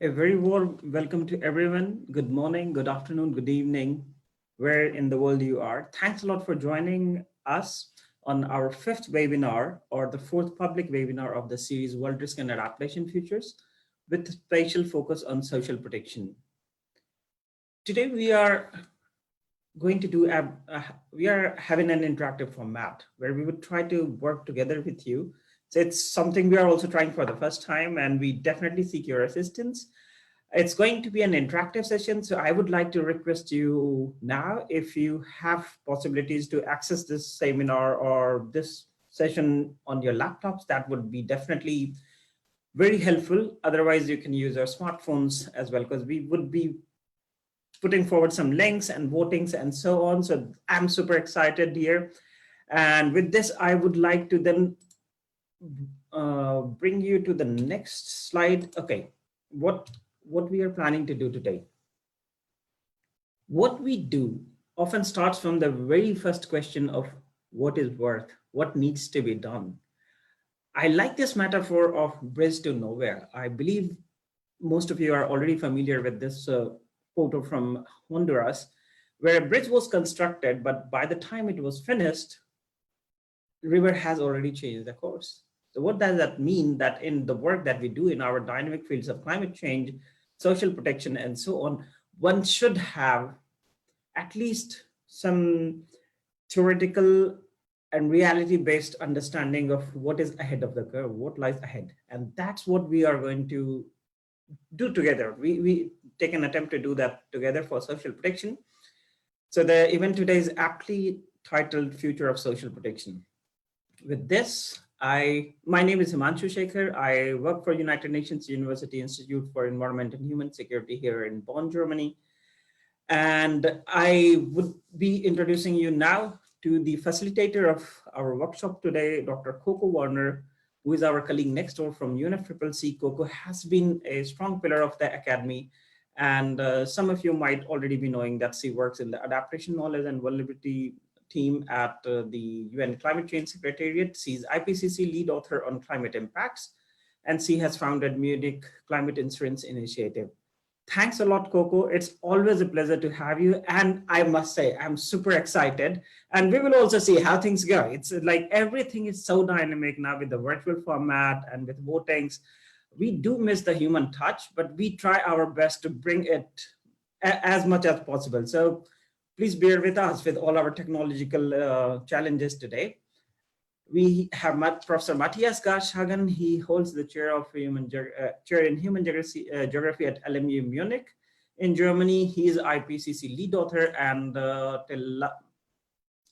A very warm welcome to everyone. Good morning, good afternoon, good evening, where in the world you are. Thanks a lot for joining us on our fifth webinar or the fourth public webinar of the series World Risk and Adaptation Futures with special focus on social protection. Today we are going to do, we are having an interactive format where we would try to work together with you. So it's something we are also trying for the first time, and we definitely seek your assistance. It's going to be an interactive session, so I would like to request you now, if you have possibilities to access this seminar or this session on your laptops, that would be definitely very helpful. Otherwise, you can use our smartphones as well, because we would be putting forward some links and votings and so on. So I'm super excited here. And with this, I would like to then bring you to the next slide. Okay, what we are planning to do today. What we do often starts from the very first question of what is worth, what needs to be done. I like this metaphor of bridge to nowhere. I believe most of you are already familiar with this photo from Honduras, where a bridge was constructed, but by the time it was finished, the river has already changed the course. So what does that mean? That in the work that we do in our dynamic fields of climate change, social protection, and so on, one should have at least some theoretical and reality-based understanding of what is ahead of the curve, what lies ahead. And that's what we are going to do together. We take an attempt to do that together for social protection. So the event today is aptly titled Future of Social Protection. With this, my name is Himanshu Shekhar. I work for United Nations University Institute for Environment and Human Security here in Bonn, Germany. And I would be introducing you now to the facilitator of our workshop today, Dr. Coco Warner, who is our colleague next door from UNFCCC. Coco has been a strong pillar of the Academy. And some of you might already be knowing that she works in the Adaptation, Knowledge and Vulnerability team at the UN Climate Change Secretariat. She's IPCC lead author on climate impacts, and she has founded Munich Climate Insurance Initiative. Thanks a lot, Coco. It's always a pleasure to have you. And I must say, I'm super excited. And we will also see how things go. It's like everything is so dynamic now with the virtual format and with votings. We do miss the human touch, but we try our best to bring it as much as possible. So please bear with us with all our technological challenges today. We have Professor Matthias Garshagen. He holds the chair of chair in human geography at LMU Munich in Germany. He is IPCC lead author, and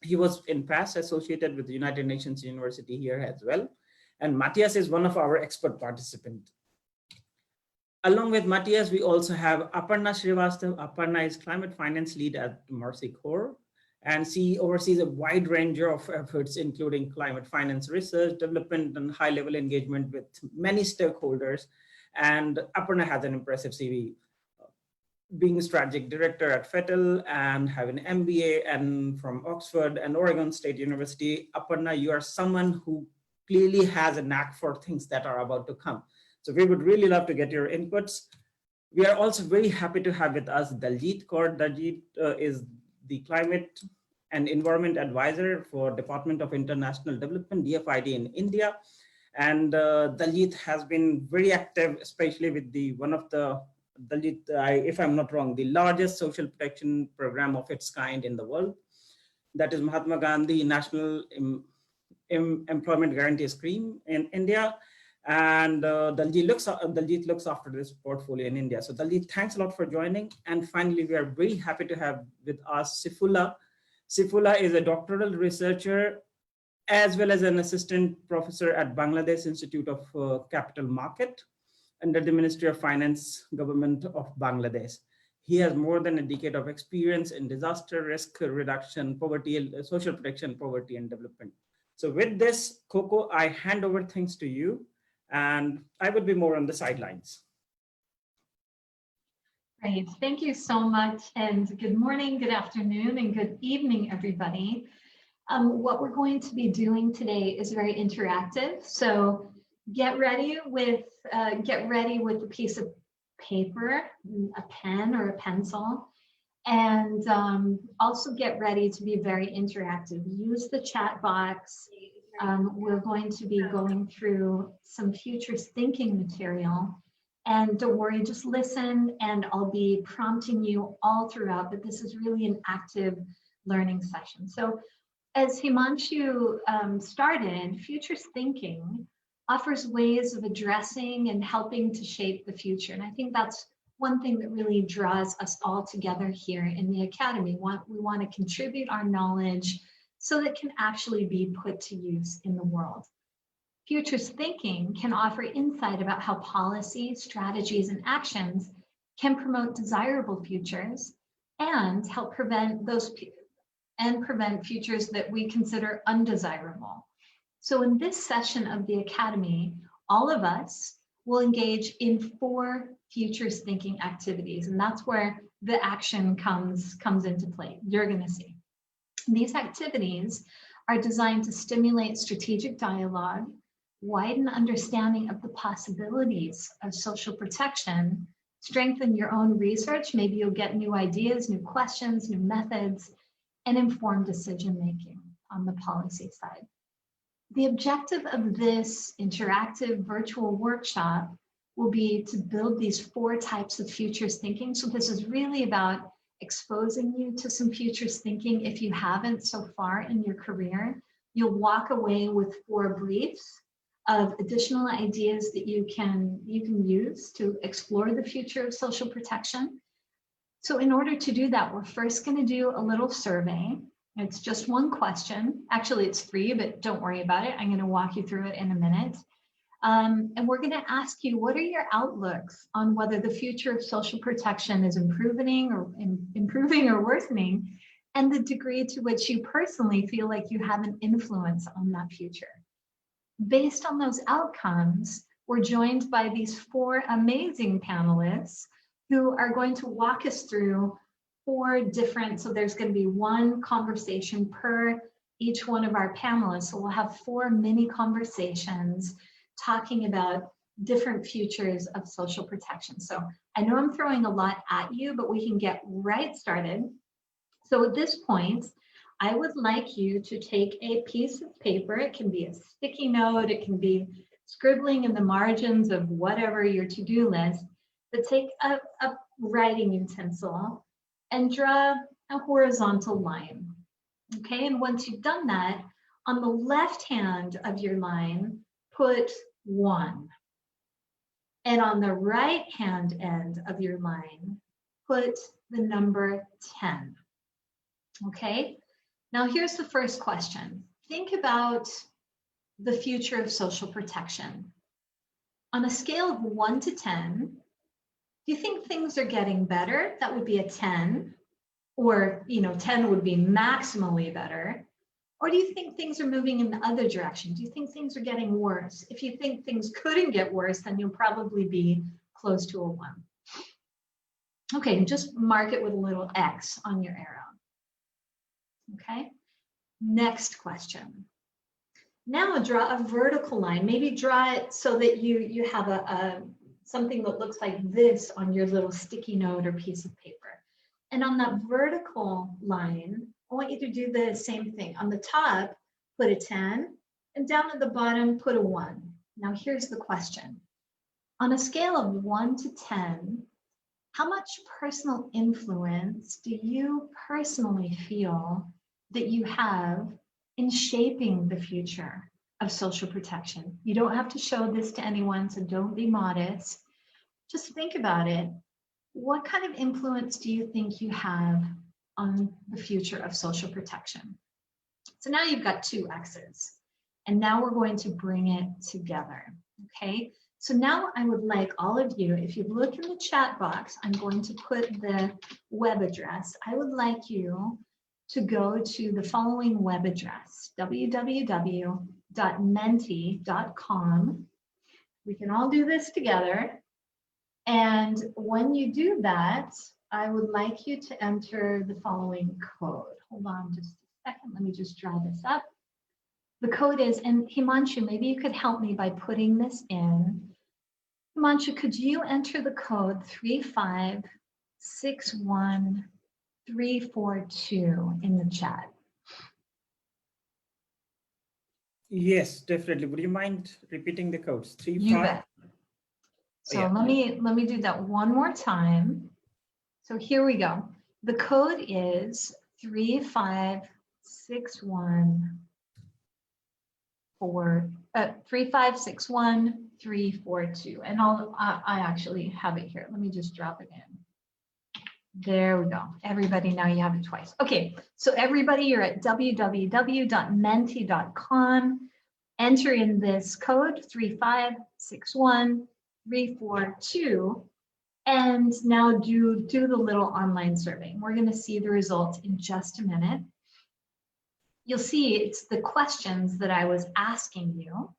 he was in past associated with the United Nations University here as well. And Matthias is one of our expert participants. Along with Matthias, we also have Aparna Srivastav. Aparna is climate finance lead at Mercy Corps, and she oversees a wide range of efforts, including climate finance research, development, and high-level engagement with many stakeholders. And Aparna has an impressive CV, being strategic director at FETL and having an MBA and from Oxford and Oregon State University. Aparna, you are someone who clearly has a knack for things that are about to come. So we would really love to get your inputs. We are also very happy to have with us Daljit Kaur. Daljit is the Climate and Environment Advisor for Department of International Development, DFID in India. And Daljit has been very active, especially with Daljit, if I'm not wrong, the largest social protection program of its kind in the world. That is Mahatma Gandhi National Employment Guarantee Scheme in India. And Daljit looks after this portfolio in India. So Daljit, thanks a lot for joining. And finally, we are very happy to have with us Sifula. Sifula is a doctoral researcher as well as an assistant professor at Bangladesh Institute of Capital Market under the Ministry of Finance, Government of Bangladesh. He has more than a decade of experience in disaster risk reduction, poverty, social protection, poverty, and development. So with this, Coco, I hand over things to you, and I would be more on the sidelines. Great, thank you so much, and good morning, good afternoon, and good evening, everybody. What we're going to be doing today is very interactive, so get ready with a piece of paper, a pen or a pencil, and also get ready to be very interactive. Use the chat box. We're going to be going through some futures thinking material. And don't worry, just listen, and I'll be prompting you all throughout, but this is really an active learning session. So as Himanshu started, futures thinking offers ways of addressing and helping to shape the future. And I think that's one thing that really draws us all together here in the Academy. We want to contribute our knowledge so that it can actually be put to use in the world. Futures thinking can offer insight about how policies, strategies, and actions can promote desirable futures and help prevent futures that we consider undesirable. So in this session of the Academy, all of us will engage in 4 futures thinking activities, and that's where the action comes into play. You're going to see. These activities are designed to stimulate strategic dialogue, widen understanding of the possibilities of social protection, strengthen your own research. Maybe you'll get new ideas, new questions, new methods, and inform decision-making on the policy side. The objective of this interactive virtual workshop will be to build these 4 types of futures thinking. So this is really about exposing you to some futures thinking if you haven't so far in your career. You'll walk away with 4 briefs of additional ideas that you can use to explore the future of social protection. So in order to do that, we're first going to do a little survey. It's just 1 question. Actually, it's 3, but don't worry about it. I'm going to walk you through it in a minute. And we're going to ask you, what are your outlooks on whether the future of social protection is improving or worsening, and the degree to which you personally feel like you have an influence on that future. Based on those outcomes, we're joined by these 4 amazing panelists who are going to walk us through 4 different, so there's going to be 1 conversation per each one of our panelists. So we'll have 4 mini conversations talking about different futures of social protection. So I know I'm throwing a lot at you, but we can get right started. So at this point, I would like you to take a piece of paper. It can be a sticky note, it can be scribbling in the margins of whatever your to-do list, but take a writing utensil and draw a horizontal line. Okay, and once you've done that, on the left hand of your line, put 1. And on the right hand end of your line, put the number 10. Okay, now here's the first question. Think about the future of social protection. On a scale of 1 to 10, do you think things are getting better? That would be a 10. Or, 10 would be maximally better. Or do you think things are moving in the other direction? Do you think things are getting worse? If you think things couldn't get worse, then you'll probably be close to a 1. Okay, just mark it with a little X on your arrow. Okay, next question. Now draw a vertical line. Maybe draw it so that you have something that looks like this on your little sticky note or piece of paper. And on that vertical line, I want you to do the same thing. On the top, put a 10, and down at the bottom, put a 1. Now here's the question. On a scale of 1 to 10, how much personal influence do you personally feel that you have in shaping the future of social protection? You don't have to show this to anyone, so don't be modest. Just think about it. What kind of influence do you think you have on the future of social protection? So now you've got 2 X's, and now we're going to bring it together, okay? So now I would like all of you, if you look in the chat box, I'm going to put the web address. I would like you to go to the following web address, www.menti.com. We can all do this together. And when you do that, I would like you to enter the following code. Hold on just a second. Let me just draw this up. The code is, and Himanshu, maybe you could help me by putting this in Himanshu, could you enter the code 3561342 in the chat? Yes, definitely. Would you mind repeating the codes? You bet. So Yeah. let me do that one more time. So here we go. The code is 3561342, and I actually have it here. Let me just drop it in. There we go. Everybody, now you have it twice. Okay, so everybody, you're at www.menti.com. Enter in this code 3561342. And now do the little online survey. We're going to see the results in just a minute. You'll see it's the questions that I was asking you.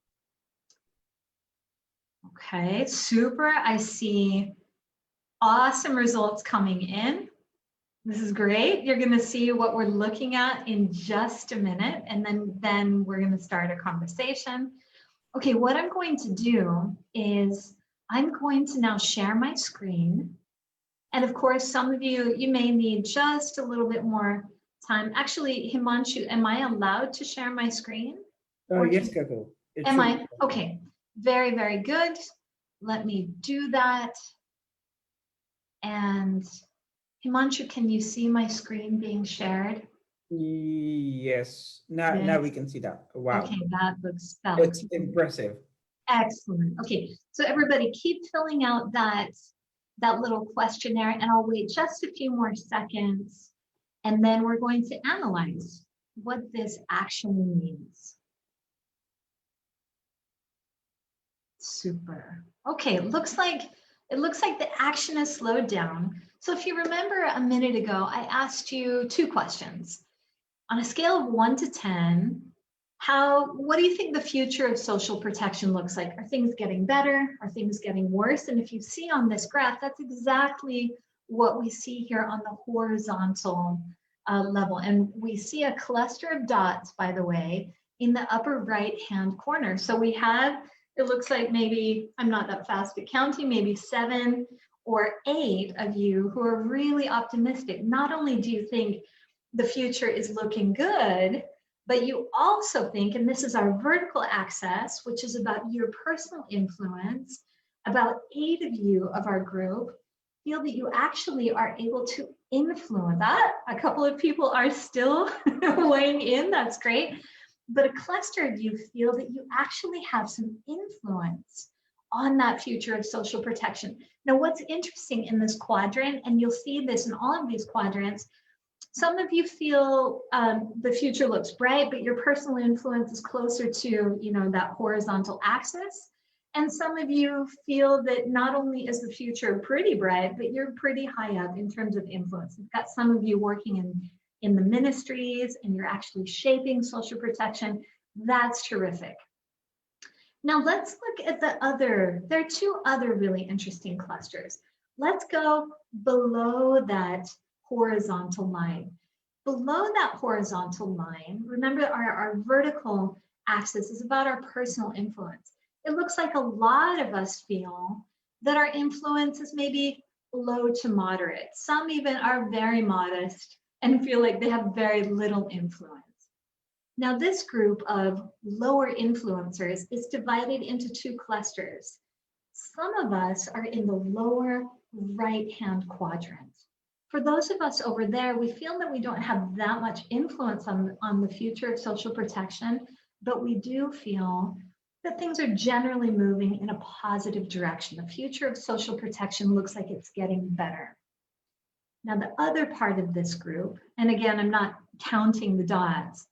Okay, super. I see awesome results coming in. This is great. You're going to see what we're looking at in just a minute, and then we're going to start a conversation. Okay, what I'm going to do is I'm going to now share my screen. And of course, some of you may need just a little bit more time. Actually, Himanshu, am I allowed to share my screen? Yes, Kako. Am I? Okay, very, very good. Let me do that. And Himanshu, can you see my screen being shared? Yes. Now we can see that. Wow. Okay, that looks impressive. Excellent. Okay, so everybody keep filling out that little questionnaire, and I'll wait just a few more seconds, and then we're going to analyze what this actually means. Super. Okay, it looks like the action has slowed down. So if you remember a minute ago, I asked you two questions. On a scale of 1 to 10, what do you think the future of social protection looks like? Are things getting better? Are things getting worse? And if you see on this graph, that's exactly what we see here on the horizontal level. And we see a cluster of dots, by the way, in the upper right-hand corner. So we have, it looks like maybe, I'm not that fast at counting, maybe 7 or 8 of you who are really optimistic. Not only do you think the future is looking good, but you also think, and this is our vertical axis, which is about your personal influence, about 8 of you of our group feel that you actually are able to influence that. A couple of people are still weighing in, that's great. But a cluster of you feel that you actually have some influence on that future of social protection. Now, what's interesting in this quadrant, and you'll see this in all of these quadrants, some of you feel the future looks bright, but your personal influence is closer to, that horizontal axis. And some of you feel that not only is the future pretty bright, but you're pretty high up in terms of influence. We've got some of you working in the ministries, and you're actually shaping social protection. That's terrific. Now let's look at there are 2 other really interesting clusters. Let's go below that horizontal line. Below that horizontal line, remember our vertical axis is about our personal influence. It looks like a lot of us feel that our influence is maybe low to moderate. Some even are very modest and feel like they have very little influence. Now, this group of lower influencers is divided into 2 clusters. Some of us are in the lower right-hand quadrant. For those of us over there, we feel that we don't have that much influence on the future of social protection, but we do feel that things are generally moving in a positive direction. The future of social protection looks like it's getting better. Now, the other part of this group, and again, I'm not counting the dots,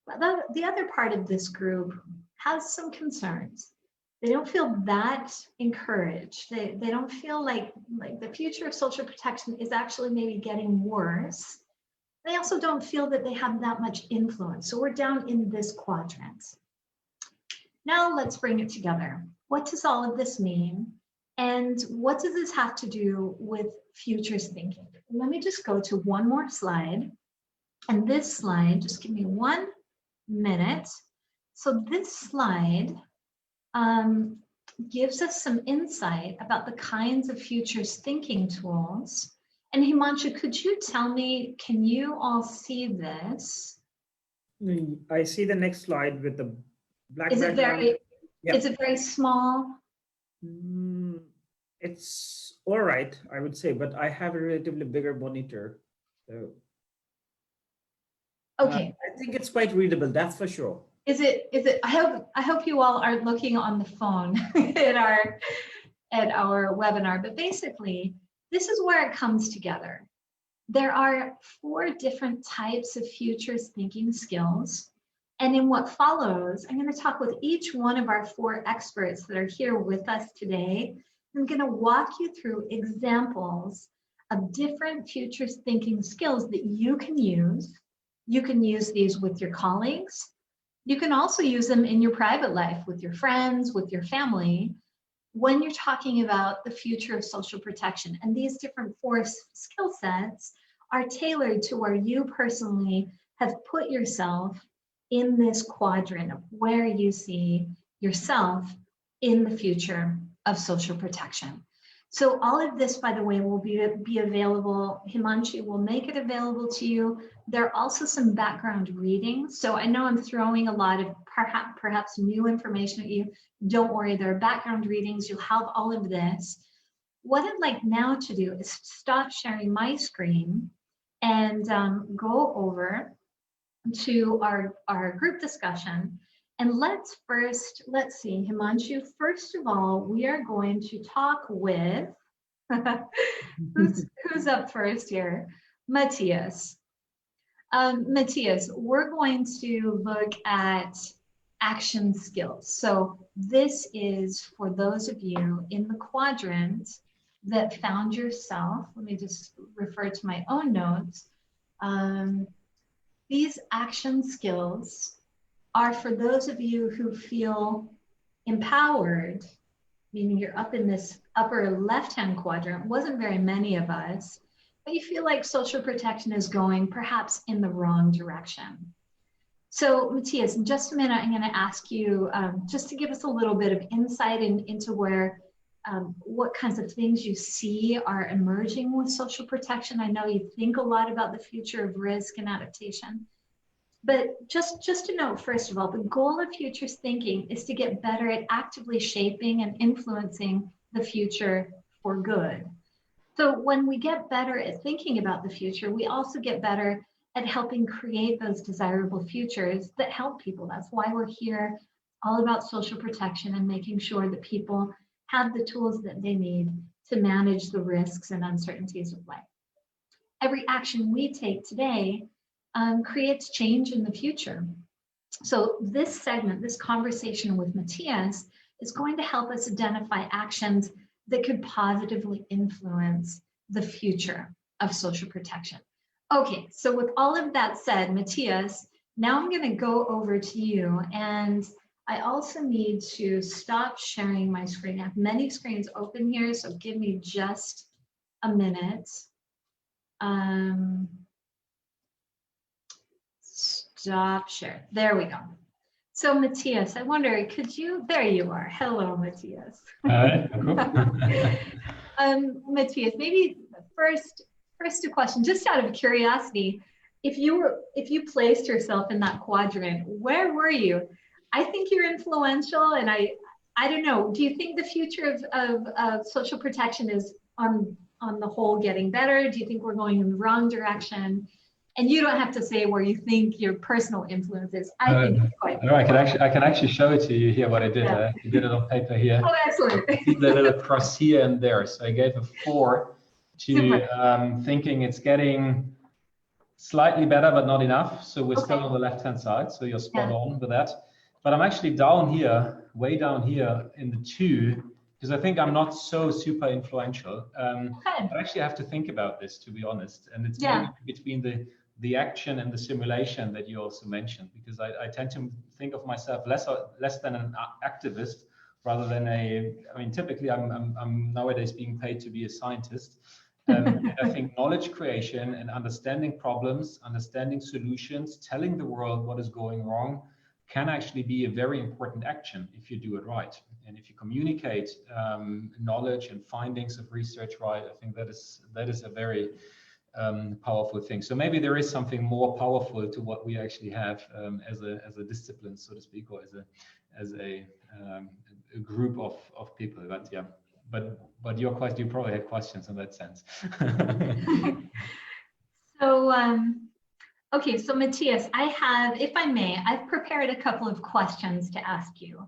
but the other part of this group has some concerns. They don't feel that encouraged. They don't feel like the future of social protection is actually maybe getting worse. They also don't feel that they have that much influence. So we're down in this quadrant. Now let's bring it together. What does all of this mean? And what does this have to do with futures thinking? Let me just go to one more slide. And this slide, just give me 1 minute. So this slide gives us some insight about the kinds of futures thinking tools. And Himanshu, could you tell me, can you all see this? I see the next slide with the black Is it background. very, Yeah. is it very small? It's all right, I would say, but I have a relatively bigger monitor. So Okay. I think it's quite readable, that's for sure. Is it, I hope you all aren't looking on the phone at our webinar, but basically, this is where it comes together. There are 4 different types of futures thinking skills. And in what follows, I'm going to talk with each one of our 4 experts that are here with us today. I'm going to walk you through examples of different futures thinking skills that you can use. You can use these with your colleagues. You can also use them in your private life with your friends, with your family, when you're talking about the future of social protection. And these different 4 skill sets are tailored to where you personally have put yourself in this quadrant of where you see yourself in the future of social protection. So all of this, by the way, will be available. Himanshu will make it available to you. There are also some background readings. So I know I'm throwing a lot of perhaps new information at you. Don't worry, there are background readings. You'll have all of this. What I'd like now to do is stop sharing my screen and go over to our group discussion. And let's see, Himanshu, first of all, we are going to talk with, who's up first here? Matthias. Matthias, we're going to look at action skills. So this is for those of you in the quadrant that found yourself. Let me just refer to my own notes. These action skills are for those of you who feel empowered, meaning you're up in this upper left-hand quadrant. Wasn't very many of us, but you feel like social protection is going perhaps in the wrong direction. So Matthias, in just a minute, I'm going to ask you just to give us a little bit of insight into where, what kinds of things you see are emerging with social protection. I know you think a lot about the future of risk and adaptation. But just to note, first of all, the goal of futures thinking is to get better at actively shaping and influencing the future for good. So when we get better at thinking about the future, we also get better at helping create those desirable futures that help people. That's why we're here, all about social protection and making sure that people have the tools that they need to manage the risks and uncertainties of life. Every action we take today creates change in the future. So this segment, this conversation with Matthias, is going to help us identify actions that could positively influence the future of social protection. Okay, so with all of that said, Matthias, now I'm going to go over to you, and I also need to stop sharing my screen. I have many screens open here, so give me just a minute. Stop share. There we go. So Matthias, I wonder, could you, there you are. Hello, Matthias. Hi, Matthias, maybe first a question, just out of curiosity, if you placed yourself in that quadrant, where were you? I think you're influential, and I don't know, do you think the future of social protection is on the whole getting better? Do you think we're going in the wrong direction? And you don't have to say where you think your personal influence is. I think it's quite. No, I can actually show it to you here what I did. Yeah. I did it on paper here. Oh, excellent. See the little cross here and there. So I gave a 4 to thinking it's getting slightly better, but not enough. So we're still on the left-hand side. So you're spot on with that. But I'm actually down here, way down here in the 2, because I think I'm not so super influential. I actually have to think about this, to be honest. And it's maybe between the action and the simulation that you also mentioned, because I tend to think of myself less than an activist rather than I mean, typically I'm nowadays being paid to be a scientist. And I think knowledge creation and understanding problems, understanding solutions, telling the world what is going wrong, can actually be a very important action if you do it right. And if you communicate knowledge and findings of research right, I think that is a very powerful thing. So maybe there is something more powerful to what we actually have as a discipline, so to speak, or as a group of people. But yeah, but your question, you probably had questions in that sense. So okay, so Matthias, I have, if I may, I've prepared a couple of questions to ask you.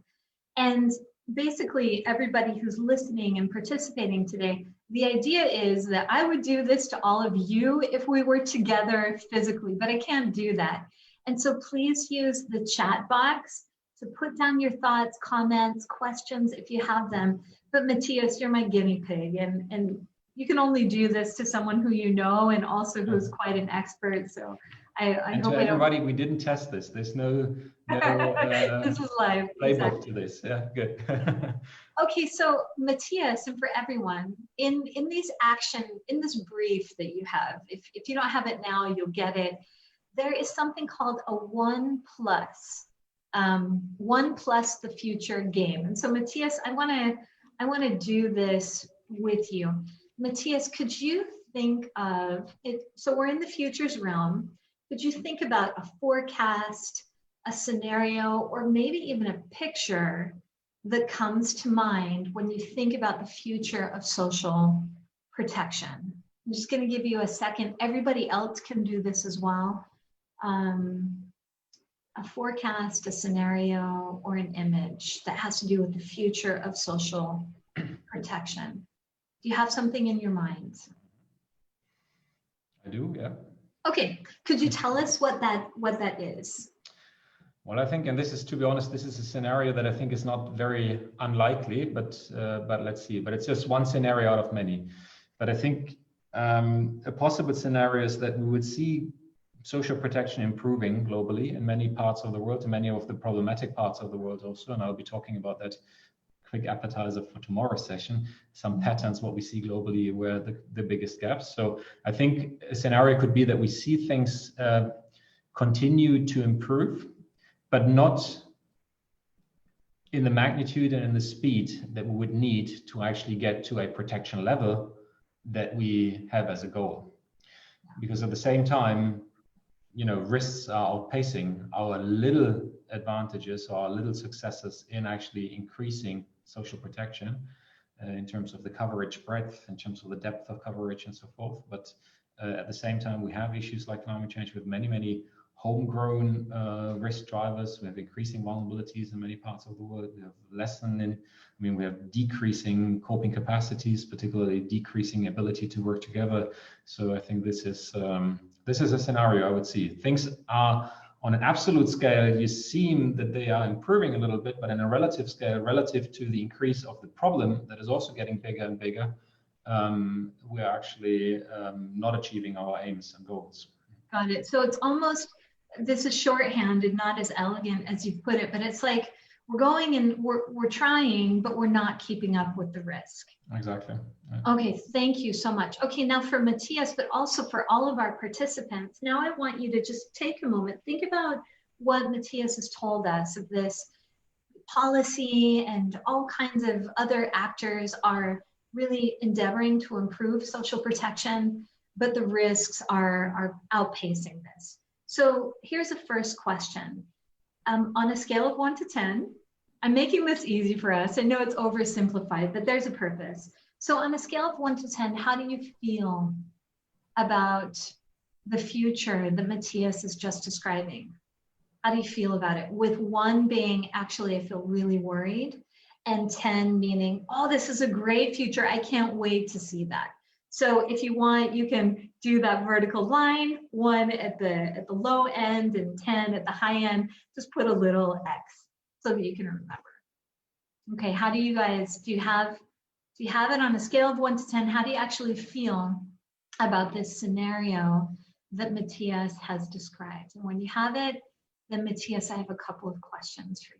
And basically, everybody who's listening and participating today, the idea is that I would do this to all of you if we were together physically, but I can't do that. And so please use the chat box to put down your thoughts, comments, questions if you have them. But Matthias, you're my guinea pig, and you can only do this to someone who you know and also who's quite an expert. So I and hope to everybody, we didn't test this. There's no this is live. playbook Exactly. to this. Yeah, good. Okay, so Matthias, and for everyone, in this brief that you have, if you don't have it now, you'll get it. There is something called a 1+ the future game. And so Matthias, I wanna do this with you. Matthias, could you think of it? So we're in the futures realm. Could you think about a forecast, a scenario, or maybe even a picture that comes to mind when you think about the future of social protection? I'm just going to give you a second. Everybody else can do this as well. A forecast, a scenario, or an image that has to do with the future of social protection. Do you have something in your mind? I do, yeah. Okay, could you tell us what that is? Well, I think, and this is, to be honest, this is a scenario that I think is not very unlikely, but let's see. But it's just one scenario out of many. But I think a possible scenario is that we would see social protection improving globally in many parts of the world, in many of the problematic parts of the world also. And I'll be talking about that quick appetizer for tomorrow's session, some patterns, what we see globally, where the biggest gaps. So I think a scenario could be that we see things continue to improve, but not in the magnitude and in the speed that we would need to actually get to a protection level that we have as a goal. Because at the same time, you know, risks are outpacing our little advantages or our little successes in actually increasing social protection in terms of the coverage breadth, in terms of the depth of coverage and so forth. But at the same time, we have issues like climate change with many homegrown risk drivers. We have increasing vulnerabilities in many parts of the world. We have we have decreasing coping capacities, particularly decreasing ability to work together. So I think this is a scenario I would see. Things are on an absolute scale, you seem that they are improving a little bit, but in a relative scale, relative to the increase of the problem that is also getting bigger and bigger, we are actually not achieving our aims and goals. Got it. So it's almost, this is shorthanded, not as elegant as you put it, but it's like we're going and we're trying, but we're not keeping up with the risk. Exactly. Yeah. Okay, thank you so much. Okay, now for Matthias, but also for all of our participants, now I want you to just take a moment, think about what Matthias has told us of this policy, and all kinds of other actors are really endeavoring to improve social protection, but the risks are outpacing this. So here's a first question. On a scale of 1 to 10, I'm making this easy for us. I know it's oversimplified, but there's a purpose. So on a scale of 1 to 10, how do you feel about the future that Matthias is just describing? How do you feel about it? With 1 being, actually, I feel really worried, and 10 meaning, oh, this is a great future. I can't wait to see that. So if you want, you can do that vertical line, 1 at the low end and 10 at the high end. Just put a little X so that you can remember. Okay, how do you guys, do you have it on a scale of 1 to 10? How do you actually feel about this scenario that Matthias has described? And when you have it, then Matthias, I have a couple of questions for you.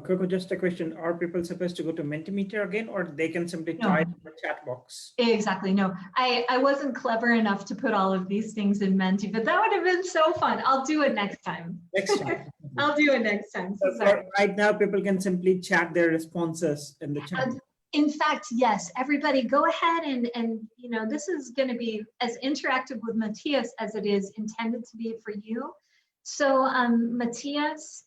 Coco, just a question. Are people supposed to go to Mentimeter again, or they can simply type in the chat box? Exactly, no. I wasn't clever enough to put all of these things in Menti, but that would have been so fun. I'll do it next time. Next time. I'll do it next time. So So sorry. right now, people can simply chat their responses in the chat. In fact, yes, everybody go ahead and you know, this is going to be as interactive with Matthias as it is intended to be for you. So Matthias,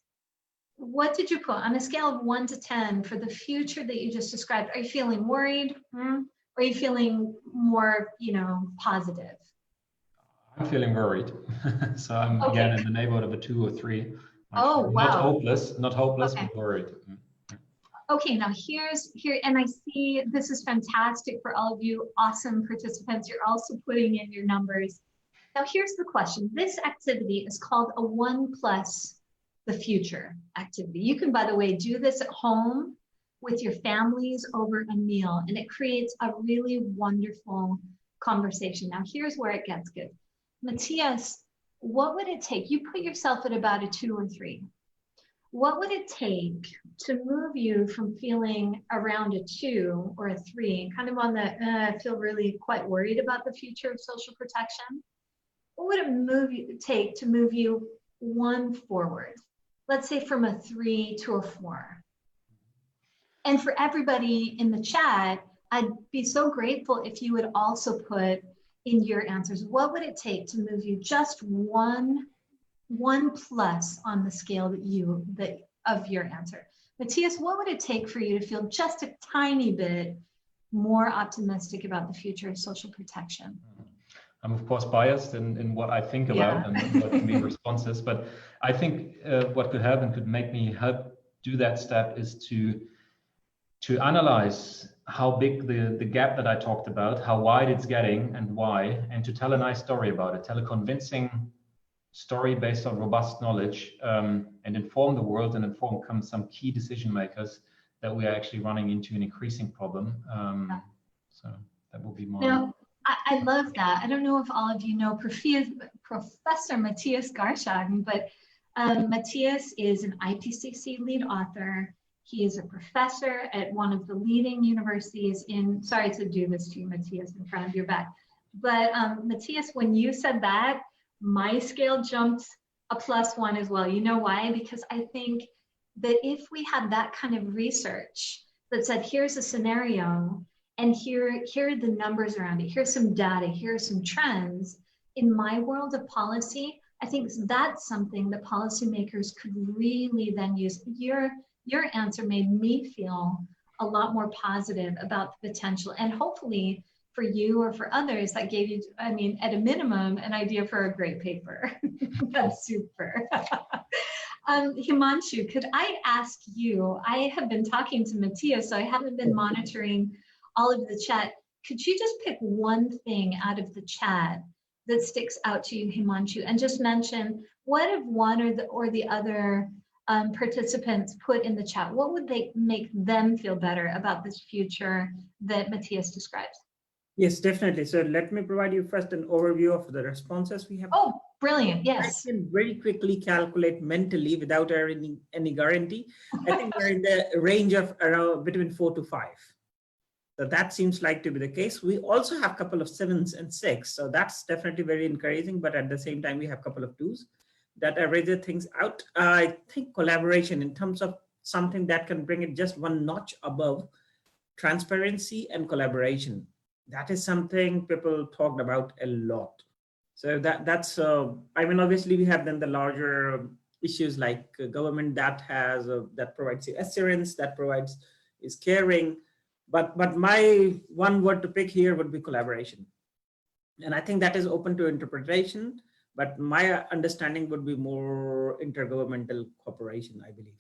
what did you put on a scale of 1 to 10 for the future that you just described? Are you feeling worried? Or are you feeling more, you know, positive? I'm feeling worried. So I'm again in the neighborhood of a 2 or 3. Oh, wow. Not hopeless, Okay. but worried. Okay, now here, and I see this is fantastic for all of you awesome participants. You're also putting in your numbers. Now here's the question. This activity is called a 1 plus the future activity. You can, by the way, do this at home with your families over a meal, and it creates a really wonderful conversation. Now here's where it gets good. Matthias, what would it take? You put yourself at about a 2 or 3. What would it take to move you from feeling around a 2 or a 3, kind of on the, I feel really quite worried about the future of social protection? What would it take to move you 1 forward? Let's say from a 3 to a 4. And for everybody in the chat, I'd be so grateful if you would also put in your answers, what would it take to move you just one plus on the scale of your answer? Matthias, what would it take for you to feel just a tiny bit more optimistic about the future of social protection? I'm of course biased in what I think about and what can be responses, but I think what could help and could make me help do that step is to analyze how big the gap that I talked about, how wide it's getting and why, and to tell a nice story about it, tell a convincing story based on robust knowledge, and inform the world and inform some key decision makers that we are actually running into an increasing problem. So that will be my... Now, I love that. I don't know if all of you know Professor Matthias Garschhagen, but Matthias is an IPCC lead author. He is a professor at one of the leading universities in, sorry to do this to you, Matthias, in front of your back. But Matthias, when you said that, my scale jumped a +1 as well. You know why? Because I think that if we had that kind of research that said, here's a scenario, and here are the numbers around it, here's some data, here are some trends, in my world of policy, I think that's something that policymakers could really then use. Your answer made me feel a lot more positive about the potential, and hopefully for you or for others, that gave you, I mean, at a minimum, an idea for a great paper. That's super. Himanshu, could I ask you, I have been talking to Matthias, so I haven't been monitoring all of the chat. Could you just pick one thing out of the chat that sticks out to you, Himanshu, and just mention what if one or the other participants put in the chat? What would they make them feel better about this future that Matthias describes? Yes, definitely. So let me provide you first an overview of the responses we have. Oh, brilliant. Yes. I can very quickly calculate mentally without any guarantee. I think we're in the range of around between 4 to 5. So that seems like to be the case. We also have a couple of 7s and 6. So that's definitely very encouraging. But at the same time, we have a couple of 2s that average things out. I think collaboration in terms of something that can bring it just one notch above transparency and collaboration. That is something people talked about a lot. So that's, I mean, obviously we have then the larger issues like government that provides you assurance, that is caring. But my one word to pick here would be collaboration. And I think that is open to interpretation, but my understanding would be more intergovernmental cooperation, I believe.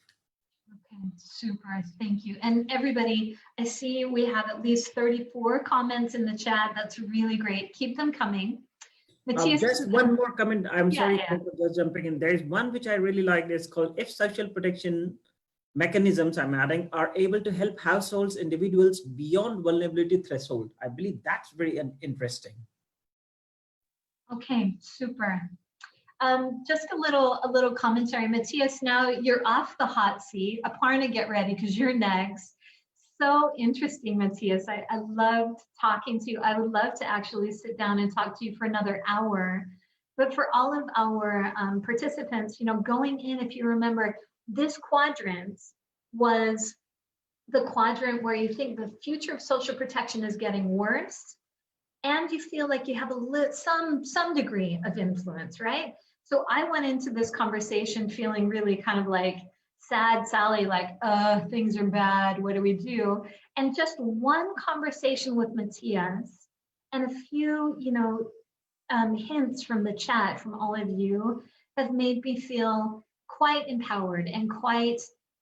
Okay, super, thank you. And everybody, I see we have at least 34 comments in the chat. That's really great. Keep them coming. Matthias, just one more comment. I'm sorry for just jumping in. There is one which I really like. It's called if social protection mechanisms, I'm adding, are able to help households, individuals beyond vulnerability threshold. I believe that's very interesting. Okay, super. Just a little commentary. Matthias, now you're off the hot seat. Aparna, get ready because you're next. So interesting, Matthias. I loved talking to you. I would love to actually sit down and talk to you for another hour. But for all of our participants, going in, if you remember, this quadrant was the quadrant where you think the future of social protection is getting worse, and you feel like you have some degree of influence, right? So I went into this conversation feeling really kind of like sad Sally, like, things are bad, what do we do? And just one conversation with Matthias and a few, hints from the chat from all of you have made me feel quite empowered and quite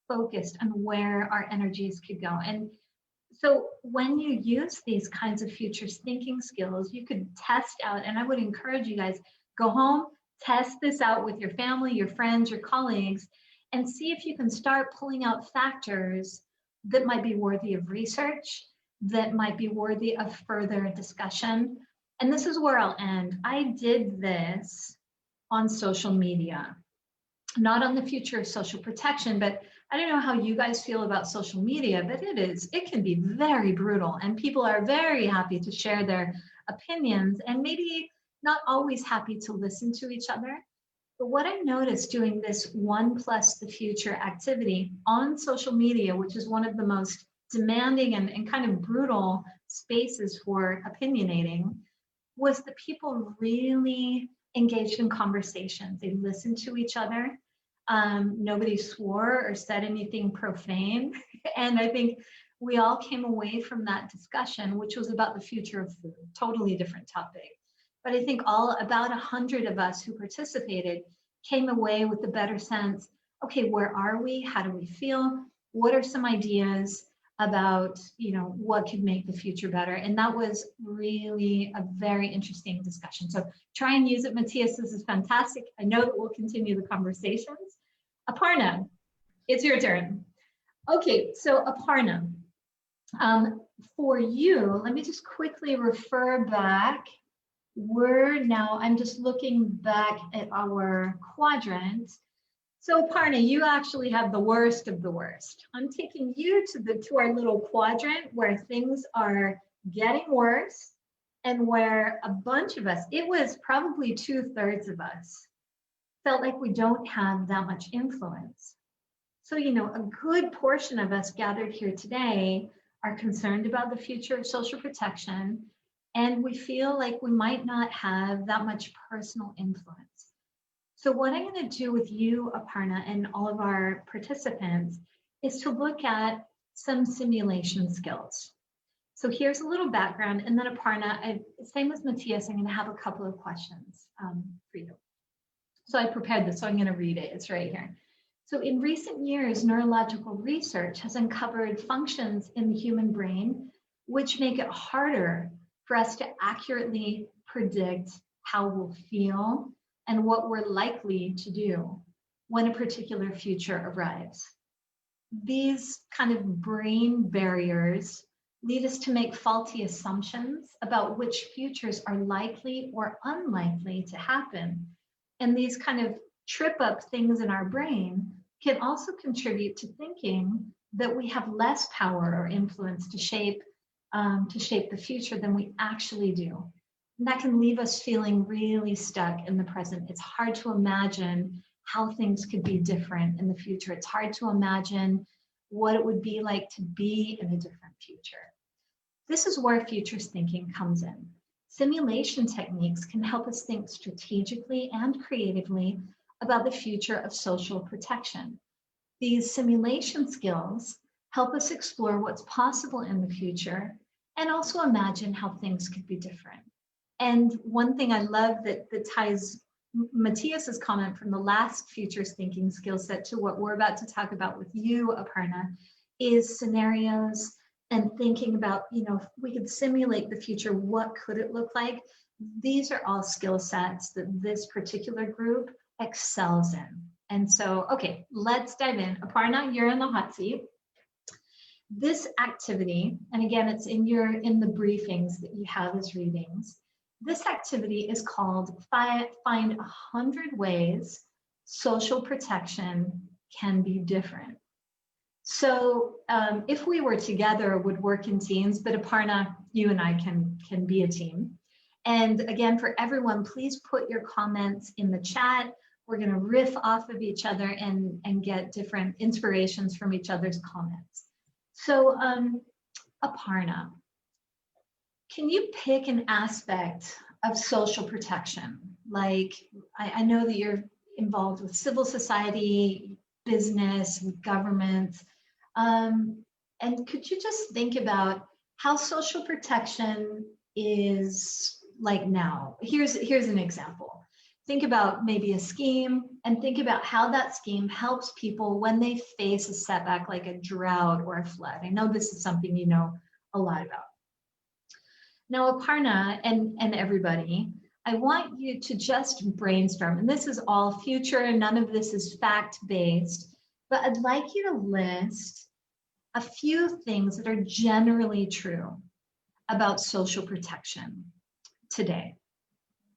focused on where our energies could go. And so when you use these kinds of futures thinking skills, you could test out, and I would encourage you guys, go home, test this out with your family, your friends, your colleagues, and see if you can start pulling out factors that might be worthy of research, that might be worthy of further discussion. And this is where I'll end. I did this on social media, not on the future of social protection, but I don't know how you guys feel about social media, but it can be very brutal, and people are very happy to share their opinions and maybe not always happy to listen to each other. But what I noticed doing this One Plus the Future activity on social media, which is one of the most demanding and kind of brutal spaces for opinionating, was that people really engaged in conversations. They listened to each other. Nobody swore or said anything profane. And I think we all came away from that discussion, which was about the future of food, totally different topic. But I think about 100 of us who participated came away with a better sense, okay, where are we? How do we feel? What are some ideas about, what could make the future better? And that was really a very interesting discussion. So try and use it, Matthias. This is fantastic. I know that we'll continue the conversations. Aparna, it's your turn. Okay, so Aparna, for you, let me just quickly refer back. I'm just looking back at our quadrant. So Aparna, you actually have the worst of the worst. I'm taking you to our little quadrant where things are getting worse and where a bunch of us, it was probably 2/3 of us, felt like we don't have that much influence. So, a good portion of us gathered here today are concerned about the future of social protection, and we feel like we might not have that much personal influence. So what I'm going to do with you, Aparna, and all of our participants is to look at some simulation skills. So here's a little background, and then Aparna, same as Matthias, I'm going to have a couple of questions for you. So I prepared this, so I'm going to read it. It's right here. So in recent years, neurological research has uncovered functions in the human brain which make it harder for us to accurately predict how we'll feel and what we're likely to do when a particular future arrives. These kind of brain barriers lead us to make faulty assumptions about which futures are likely or unlikely to happen. And these kind of trip up things in our brain can also contribute to thinking that we have less power or influence to shape the future than we actually do. And that can leave us feeling really stuck in the present. It's hard to imagine how things could be different in the future. It's hard to imagine what it would be like to be in a different future. This is where futures thinking comes in. Simulation techniques can help us think strategically and creatively about the future of social protection. These simulation skills help us explore what's possible in the future and also imagine how things could be different. And one thing I love that ties Matthias's comment from the last futures thinking skill set to what we're about to talk about with you, Aparna, is scenarios and thinking about, if we could simulate the future, what could it look like? These are all skill sets that this particular group excels in. And so, okay, let's dive in. Aparna, you're in the hot seat. This activity, and again, it's in the briefings that you have as readings. This activity is called Find 100 Ways Social Protection Can Be Different. So if we were together, would work in teams, but Aparna, you and I can be a team. And again, for everyone, please put your comments in the chat. We're going to riff off of each other and get different inspirations from each other's comments. So Aparna, can you pick an aspect of social protection? Like, I know that you're involved with civil society, business, government. And could you just think about how social protection is like now? Here's an example. Think about maybe a scheme and think about how that scheme helps people when they face a setback like a drought or a flood. I know this is something you know a lot about. Now, Aparna and everybody, I want you to just brainstorm, and this is all future, and none of this is fact-based, but I'd like you to list a few things that are generally true about social protection today.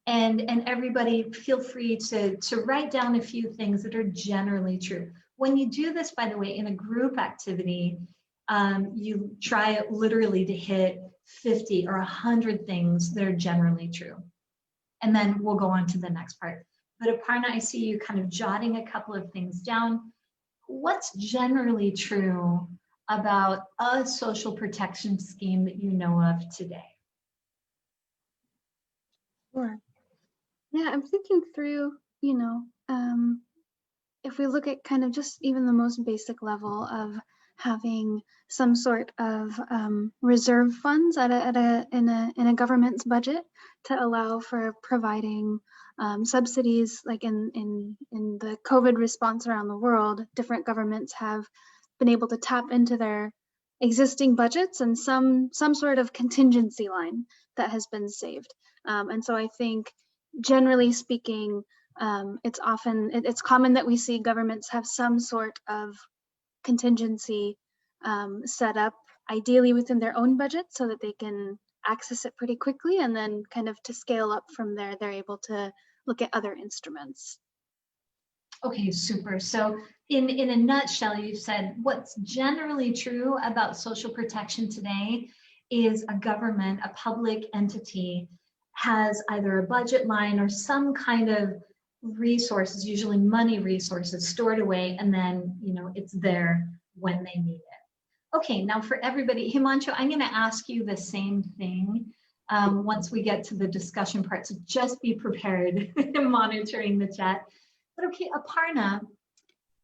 And everybody feel free to write down a few things that are generally true. When you do this, by the way, in a group activity, you try literally to hit 50 or 100 things that are generally true. And then we'll go on to the next part. But Aparna, I see you kind of jotting a couple of things down. What's generally true about a social protection scheme that you know of today? Sure. Yeah, I'm thinking through, if we look at kind of just even the most basic level of having some sort of reserve funds in a government's budget to allow for providing subsidies, like in the COVID response around the world, different governments have been able to tap into their existing budgets and some sort of contingency line that has been saved. And so I think, generally speaking, it's common that we see governments have some sort of contingency set up, ideally within their own budget, so that they can access it pretty quickly, and then kind of to scale up from there, they're able to look at other instruments. Okay, super. So in a nutshell, you've said what's generally true about social protection today is a government, a public entity, has either a budget line or some kind of resources, usually money resources, stored away, and then it's there when they need it. Okay, now for everybody, Himanshu, I'm going to ask you the same thing once we get to the discussion part, so just be prepared monitoring the chat. But okay, Aparna,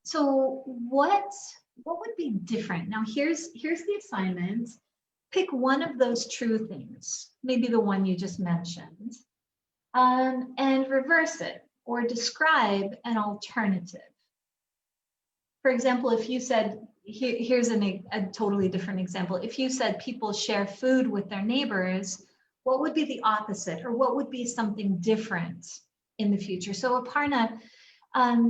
so what would be different? Now here's the assignment. Pick one of those true things, maybe the one you just mentioned, and reverse it or describe an alternative. For example, if you said, here's a totally different example. If you said people share food with their neighbors, what would be the opposite, or what would be something different in the future? So Aparna,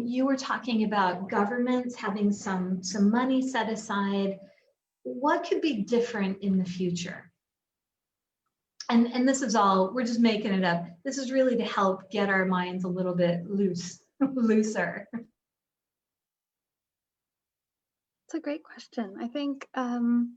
you were talking about governments having some money set aside. What could be different in the future? And this is all, we're just making it up. This is really to help get our minds a little bit looser. It's a great question. I think the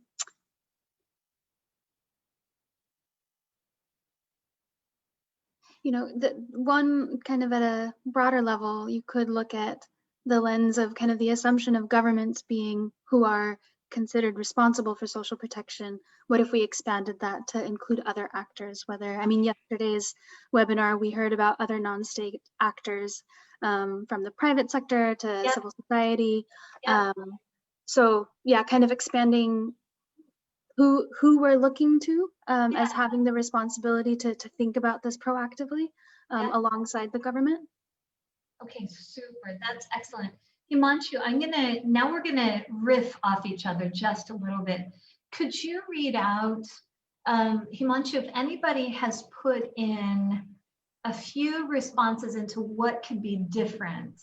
one kind of at a broader level, you could look at the lens of kind of the assumption of governments being who are considered responsible for social protection. What if we expanded that to include other actors? Yesterday's webinar, we heard about other non-state actors, from the private sector to Yep. civil society. Yep. So yeah, kind of expanding who we're looking to as having the responsibility to think about this proactively alongside the government. Okay, super. That's excellent. Himanshu, now we're gonna riff off each other just a little bit. Could you read out, Himanshu, if anybody has put in a few responses into what could be different?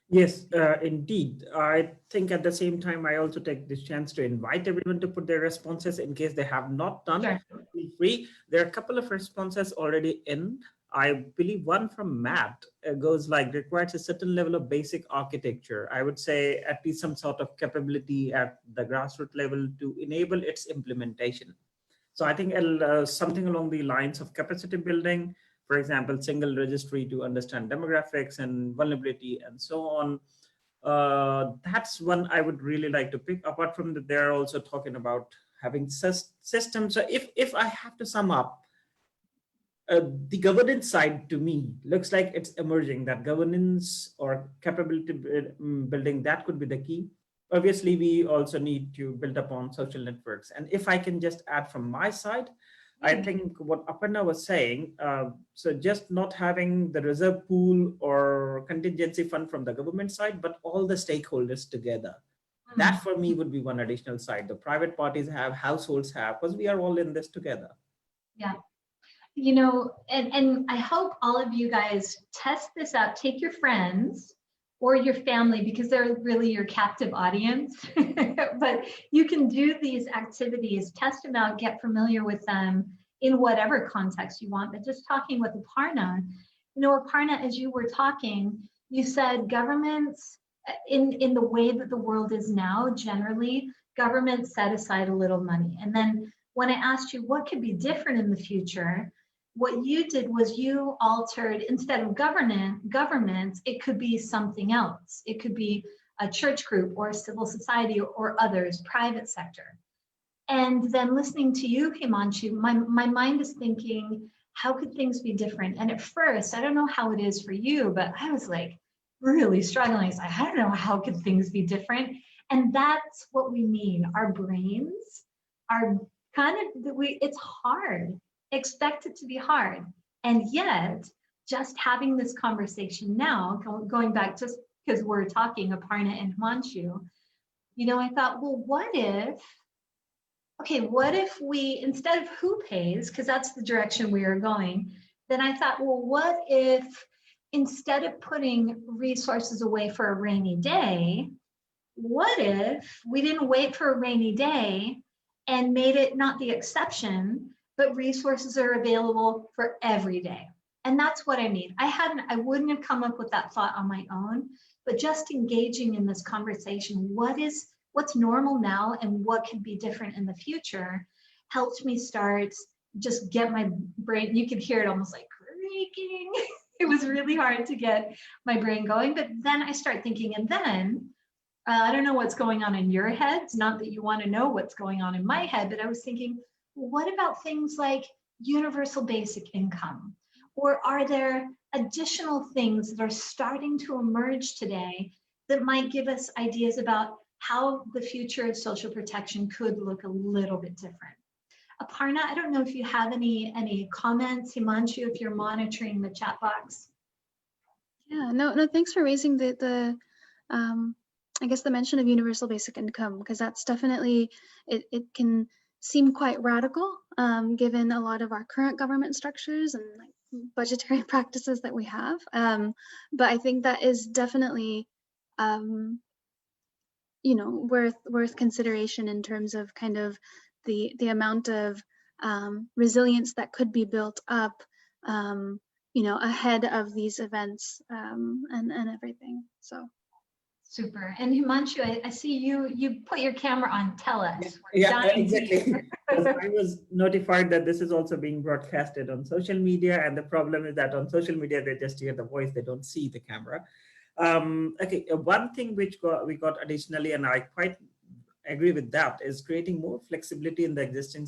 Yes, indeed. I think at the same time, I also take this chance to invite everyone to put their responses in case they have not done. Sure. Feel free. There are a couple of responses already in. I believe one from Matt goes like, requires a certain level of basic architecture. I would say at least some sort of capability at the grassroots level to enable its implementation. So I think something along the lines of capacity building, for example, single registry to understand demographics and vulnerability and so on. That's one I would really like to pick. Apart from that, they're also talking about having systems. So if I have to sum up, the governance side to me looks like it's emerging, that governance or capability building, that could be the key. Obviously, we also need to build upon social networks. And if I can just add from my side, I think what Aparna was saying, so just not having the reserve pool or contingency fund from the government side, but all the stakeholders together. That for me would be one additional side. The private parties have, households have, because we are all in this together. Yeah. You know, and I hope all of you guys test this out. Take your friends or your family, because they're really your captive audience. But you can do these activities, test them out, get familiar with them in whatever context you want. But just talking with Aparna, you know, Aparna, as you were talking, you said governments, in the way that the world is now, generally, governments set aside a little money. And then when I asked you what could be different in the future, what you did was you altered, instead of governments, it could be something else. It could be a church group or civil society or others, private sector. And then listening to you, Himanshu, my mind is thinking, how could things be different? And at first, I don't know how it is for you, but I was like really struggling. It's like, I don't know, how could things be different? And that's what we mean. Our brains are kind of, it's hard. Expect it to be hard. And yet, just having this conversation now, going back just because we're talking Aparna and Himanshu, you know, I thought, well, what if we, instead of who pays, because that's the direction we are going, then I thought, well, what if instead of putting resources away for a rainy day, what if we didn't wait for a rainy day and made it not the exception, but resources are available for every day? And that's what I mean. I wouldn't have come up with that thought on my own, but just engaging in this conversation, what's normal now and what could be different in the future, helped me start, just get my brain, you could hear it almost like creaking. It was really hard to get my brain going, but then I start thinking, and then, I don't know what's going on in your heads, not that you want to know what's going on in my head, but I was thinking, what about things like universal basic income? Or are there additional things that are starting to emerge today that might give us ideas about how the future of social protection could look a little bit different? Aparna, I don't know if you have any comments. Himanshu, if you're monitoring the chat box. Yeah, no, thanks for raising the I guess the mention of universal basic income, because that's definitely, it can seem quite radical, given a lot of our current government structures and like budgetary practices that we have. But I think that is definitely, you know, worth consideration in terms of kind of the amount of resilience that could be built up, you know, ahead of these events, and everything. So. Super. And Himanshu, I see you put your camera on. Tell us. Yeah, exactly. I was notified that this is also being broadcasted on social media, and the problem is that on social media they just hear the voice, they don't see the camera. Okay, one thing which we got additionally, and I quite agree with that, is creating more flexibility in the existing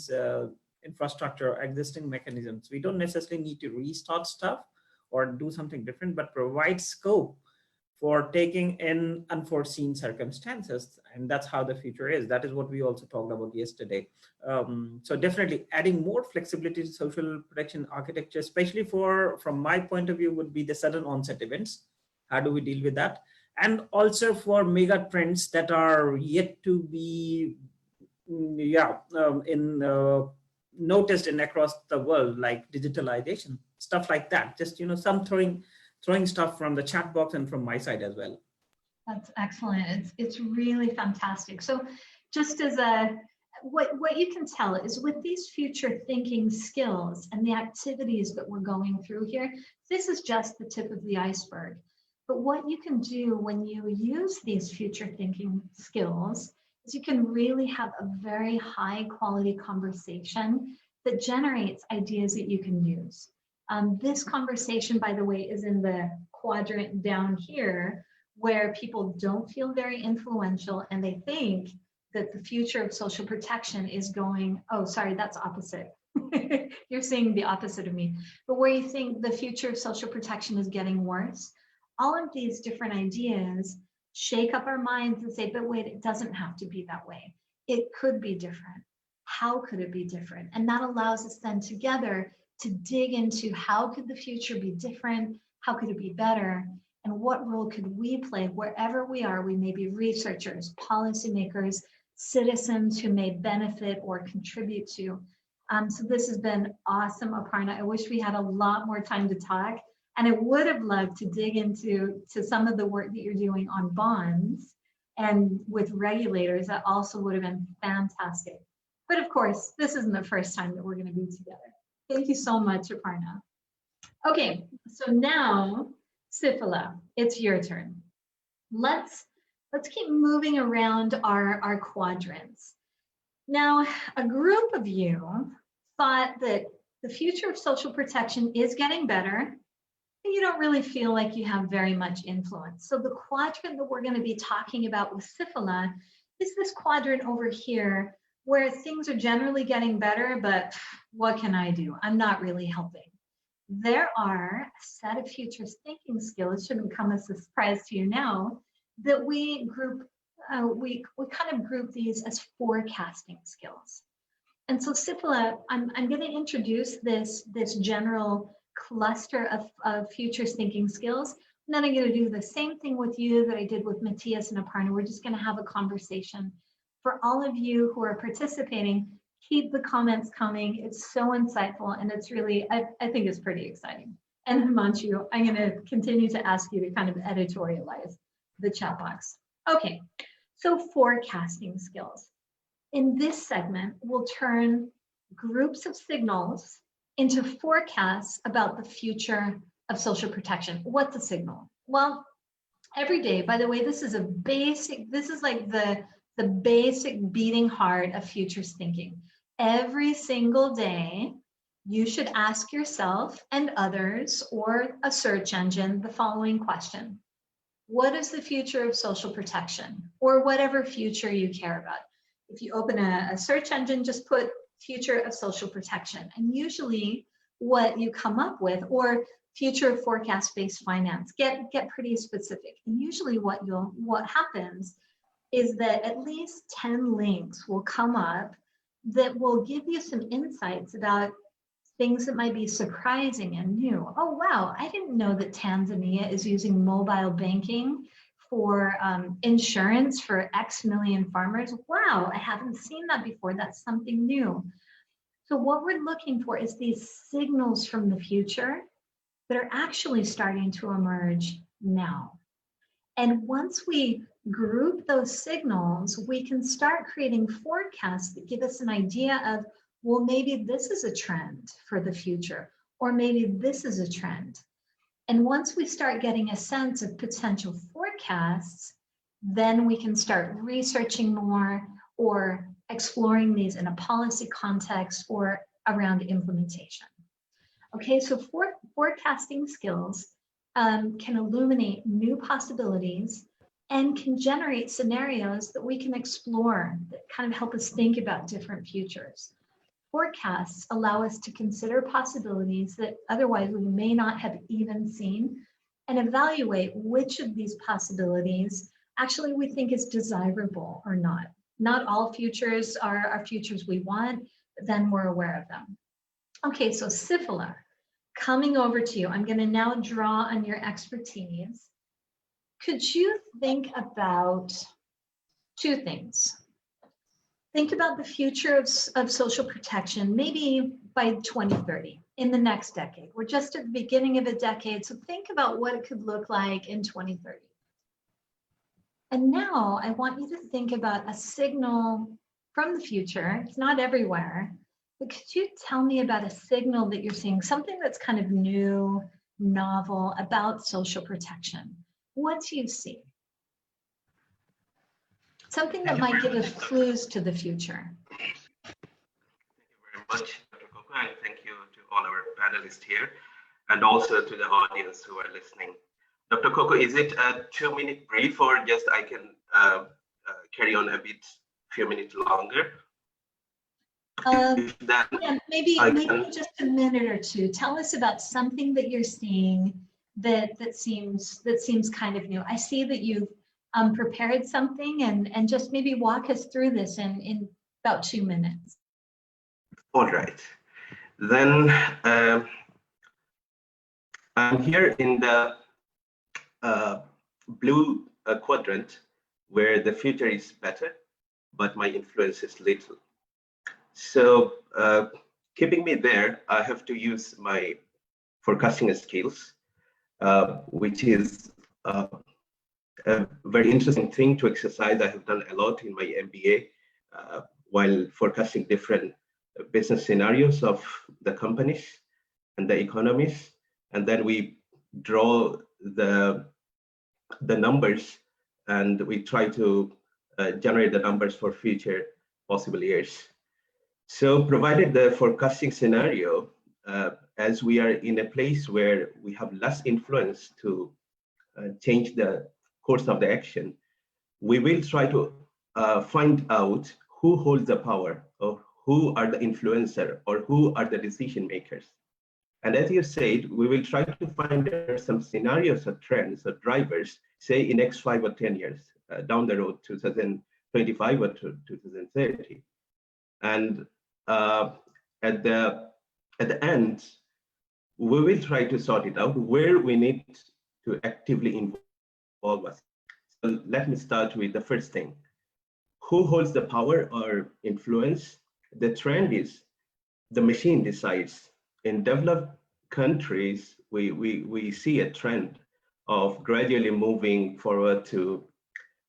infrastructure, existing mechanisms. We don't necessarily need to restart stuff or do something different, but provide scope for taking in unforeseen circumstances. And that's how the future is. That is what we also talked about yesterday. So definitely adding more flexibility to social protection architecture, especially from my point of view, would be the sudden onset events. How do we deal with that? And also for mega trends that are yet to be, noticed in across the world, like digitalization, stuff like that. Just, you know, some throwing stuff from the chat box and from my side as well. That's excellent. It's really fantastic. So just as what you can tell is with these future thinking skills and the activities that we're going through here, this is just the tip of the iceberg. But what you can do when you use these future thinking skills is you can really have a very high quality conversation that generates ideas that you can use. This conversation, by the way, is in the quadrant down here where people don't feel very influential and they think that the future of social protection is going, oh, sorry, that's opposite. You're seeing the opposite of me. But where you think the future of social protection is getting worse, all of these different ideas shake up our minds and say, but wait, it doesn't have to be that way. It could be different. How could it be different? And that allows us then together to dig into how could the future be different? How could it be better? And what role could we play wherever we are? We may be researchers, policymakers, citizens who may benefit or contribute to. So this has been awesome, Aparna. I wish we had a lot more time to talk. And I would have loved to dig into some of the work that you're doing on bonds and with regulators. That also would have been fantastic. But of course, this isn't the first time that we're going to be together. Thank you so much, Aparna. Okay, so now, Sifala, it's your turn. Let's keep moving around our quadrants. Now, a group of you thought that the future of social protection is getting better, but you don't really feel like you have very much influence. So the quadrant that we're going to be talking about with Sifala is this quadrant over here where things are generally getting better, but what can I do? I'm not really helping. There are a set of futures thinking skills, it shouldn't come as a surprise to you now, that we group, we kind of group these as forecasting skills. And so Sifala, I'm going to introduce this general cluster of futures thinking skills. And then I'm going to do the same thing with you that I did with Matthias and Aparna. We're just going to have a conversation. For all of you who are participating, keep the comments coming. It's so insightful, and it's really, I think it's pretty exciting. And Himanshu, I'm going to continue to ask you to kind of editorialize the chat box. Okay, so forecasting skills. In this segment, we'll turn groups of signals into forecasts about the future of social protection. What's a signal? Well, every day, by the way, this is like the basic beating heart of futures thinking. Every single day, you should ask yourself and others or a search engine the following question. What is the future of social protection, or whatever future you care about? If you open a search engine, just put future of social protection. And usually what you come up with, or future of forecast-based finance, get pretty specific. And usually what happens is that at least 10 links will come up that will give you some insights about things that might be surprising and new. Oh, wow, I didn't know that Tanzania is using mobile banking for insurance for X million farmers. Wow, I haven't seen that before. That's something new. So what we're looking for is these signals from the future that are actually starting to emerge now. And once we group those signals, we can start creating forecasts that give us an idea of, well, maybe this is a trend for the future, or maybe this is a trend. And once we start getting a sense of potential forecasts, then we can start researching more or exploring these in a policy context or around implementation. Okay, so forecasting skills can illuminate new possibilities and can generate scenarios that we can explore that kind of help us think about different futures. Forecasts allow us to consider possibilities that otherwise we may not have even seen and evaluate which of these possibilities actually we think is desirable or not. Not all futures are futures we want, but then we're aware of them. Okay, so Sifala, coming over to you, I'm going to now draw on your expertise. Could you think about two things? Think about the future of social protection, maybe by 2030, in the next decade. We're just at the beginning of a decade, so think about what it could look like in 2030. And now I want you to think about a signal from the future. It's not everywhere, but could you tell me about a signal that you're seeing, something that's kind of new, novel about social protection? What do you see? something that might give us clues to the future. Thank you very much, Dr. Coco, and thank you to all our panelists here, and also to the audience who are listening. Dr. Coco, is it a 2-minute brief, or just I can carry on a few minutes longer? Yeah, maybe just a minute or two. Tell us about something that you're seeing that seems kind of new. I see that you've prepared something, and just maybe walk us through this in about 2 minutes. All right. Then I'm here in the blue quadrant, where the future is better, but my influence is little. So keeping me there, I have to use my forecasting skills, which is a very interesting thing to exercise. I have done a lot in my MBA while forecasting different business scenarios of the companies and the economies, and then we draw the numbers, and we try to generate the numbers for future possible years. So provided the forecasting scenario, as we are in a place where we have less influence to change the course of the action, we will try to find out who holds the power, or who are the influencer, or who are the decision makers. And as you said, we will try to find some scenarios or trends or drivers, say in next 5 or 10 years down the road, 2025 or 2030. And at the end, we will try to sort it out where we need to actively involve us. So let me start with the first thing. Who holds the power or influence? The trend is the machine decides. In developed countries, we see a trend of gradually moving forward to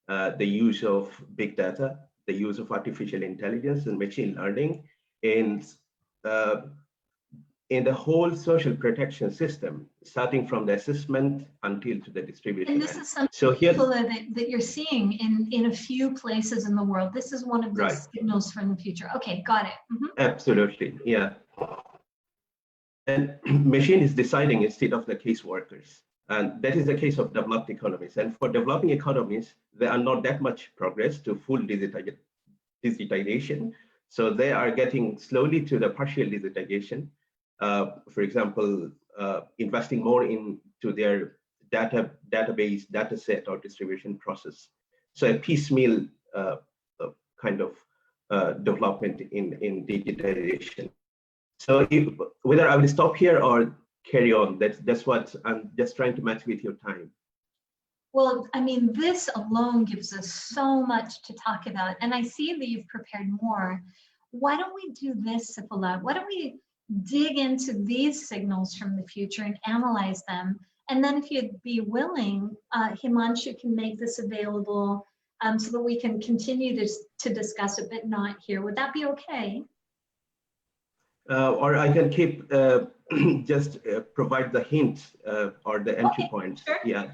the use of big data, the use of artificial intelligence and machine learning in the whole social protection system, starting from the assessment until to the distribution. And this is something that you're seeing in a few places in the world. This is one of the signals from the future. Okay, got it. Mm-hmm. Absolutely, yeah. And machine is deciding instead of the caseworkers. And that is the case of developed economies. And for developing economies, there are not that much progress to full digitization. So they are getting slowly to the partial digitization. For example, investing more into their database, data set, or distribution process. So a piecemeal kind of development in digitization. So whether I will stop here or carry on, that's what I'm just trying to match with your time. Well, I mean, this alone gives us so much to talk about. And I see that you've prepared more. Why don't we do this, Sifullah? Why don't we dig into these signals from the future and analyze them? And then if you'd be willing, Himanshu can make this available so that we can continue to discuss it, but not here. Would that be okay? Or I can keep just provide the hint or the entry point. Sure. Yeah,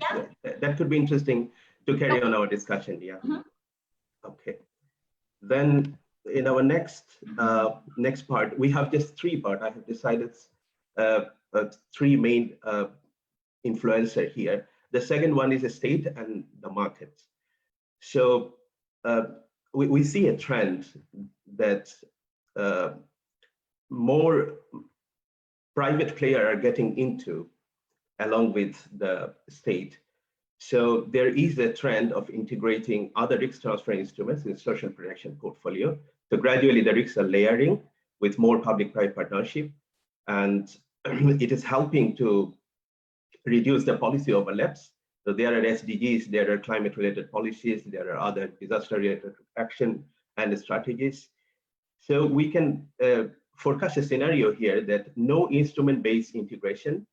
that could be interesting to carry on our discussion. Yeah. Mm-hmm. Okay. Then in our next part, we have just 3 parts. I have decided 3 main influencer here. The second one is the state and the market. So we see a trend that more private players are getting into along with the state. So there is a trend of integrating other risk transfer instruments in social protection portfolio. So gradually the risks are layering with more public-private partnership, and it is helping to reduce the policy overlaps. So there are SDGs, there are climate-related policies, there are other disaster-related action and strategies. So we can forecast a scenario here that no instrument-based integration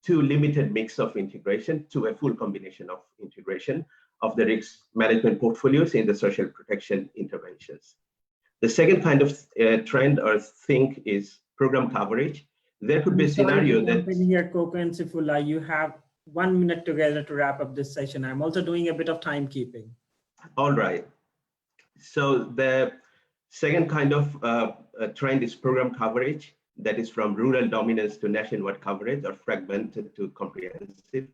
to limited mix of integration to a full combination of integration of the risk management portfolios in the social protection interventions. The second kind of trend or thing is program coverage. There could be a scenario that— Here, Coco and Sifullah, you have 1 minute together to wrap up this session. I'm also doing a bit of timekeeping. All right. So the second kind of trend is program coverage, that is from rural dominance to nationwide coverage, or fragmented to comprehensive.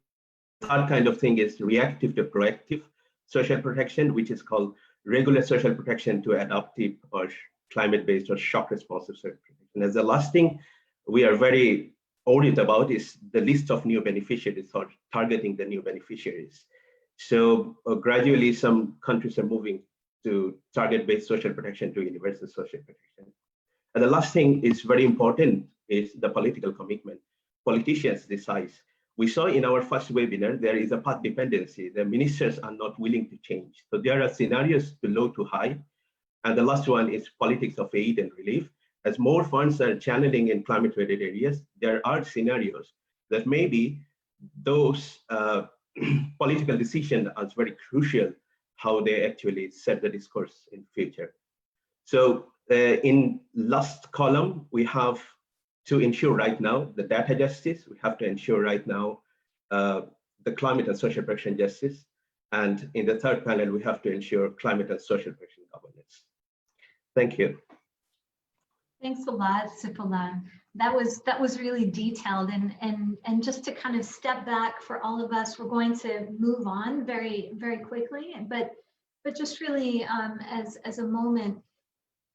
Third kind of thing is reactive to proactive social protection, which is called regular social protection to adaptive or climate-based or shock responsive social protection. As the last thing we are very worried about is the list of new beneficiaries, or targeting the new beneficiaries. So gradually some countries are moving to target-based social protection to universal social protection. And the last thing is very important is the political commitment. Politicians decide. We saw in our first webinar, there is a path dependency. The ministers are not willing to change. So there are scenarios to low to high. And the last one is politics of aid and relief. As more funds are channeling in climate-related areas, there are scenarios that maybe those political decisions are very crucial how they actually set the discourse in future. So in last column, we have to ensure right now the data justice. We have to ensure right now the climate and social protection justice. And in the third panel, we have to ensure climate and social protection governance. Thank you. Thanks a lot, Sipala. That was really detailed, and just to kind of step back for all of us, we're going to move on very quickly, but just really as a moment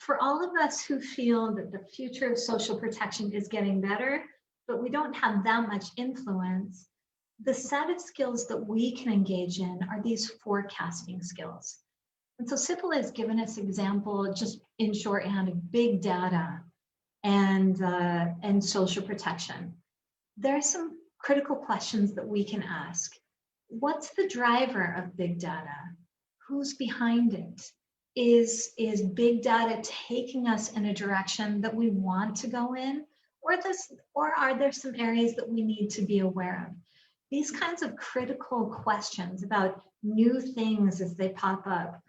for all of us who feel that the future of social protection is getting better, but we don't have that much influence. The set of skills that we can engage in are these forecasting skills. And so Sipala has given us example, just in shorthand, of big data and social protection. There are some critical questions that we can ask. What's the driver of big data? Who's behind it? Is big data taking us in a direction that we want to go in? Or are there some areas that we need to be aware of? These kinds of critical questions about new things as they pop up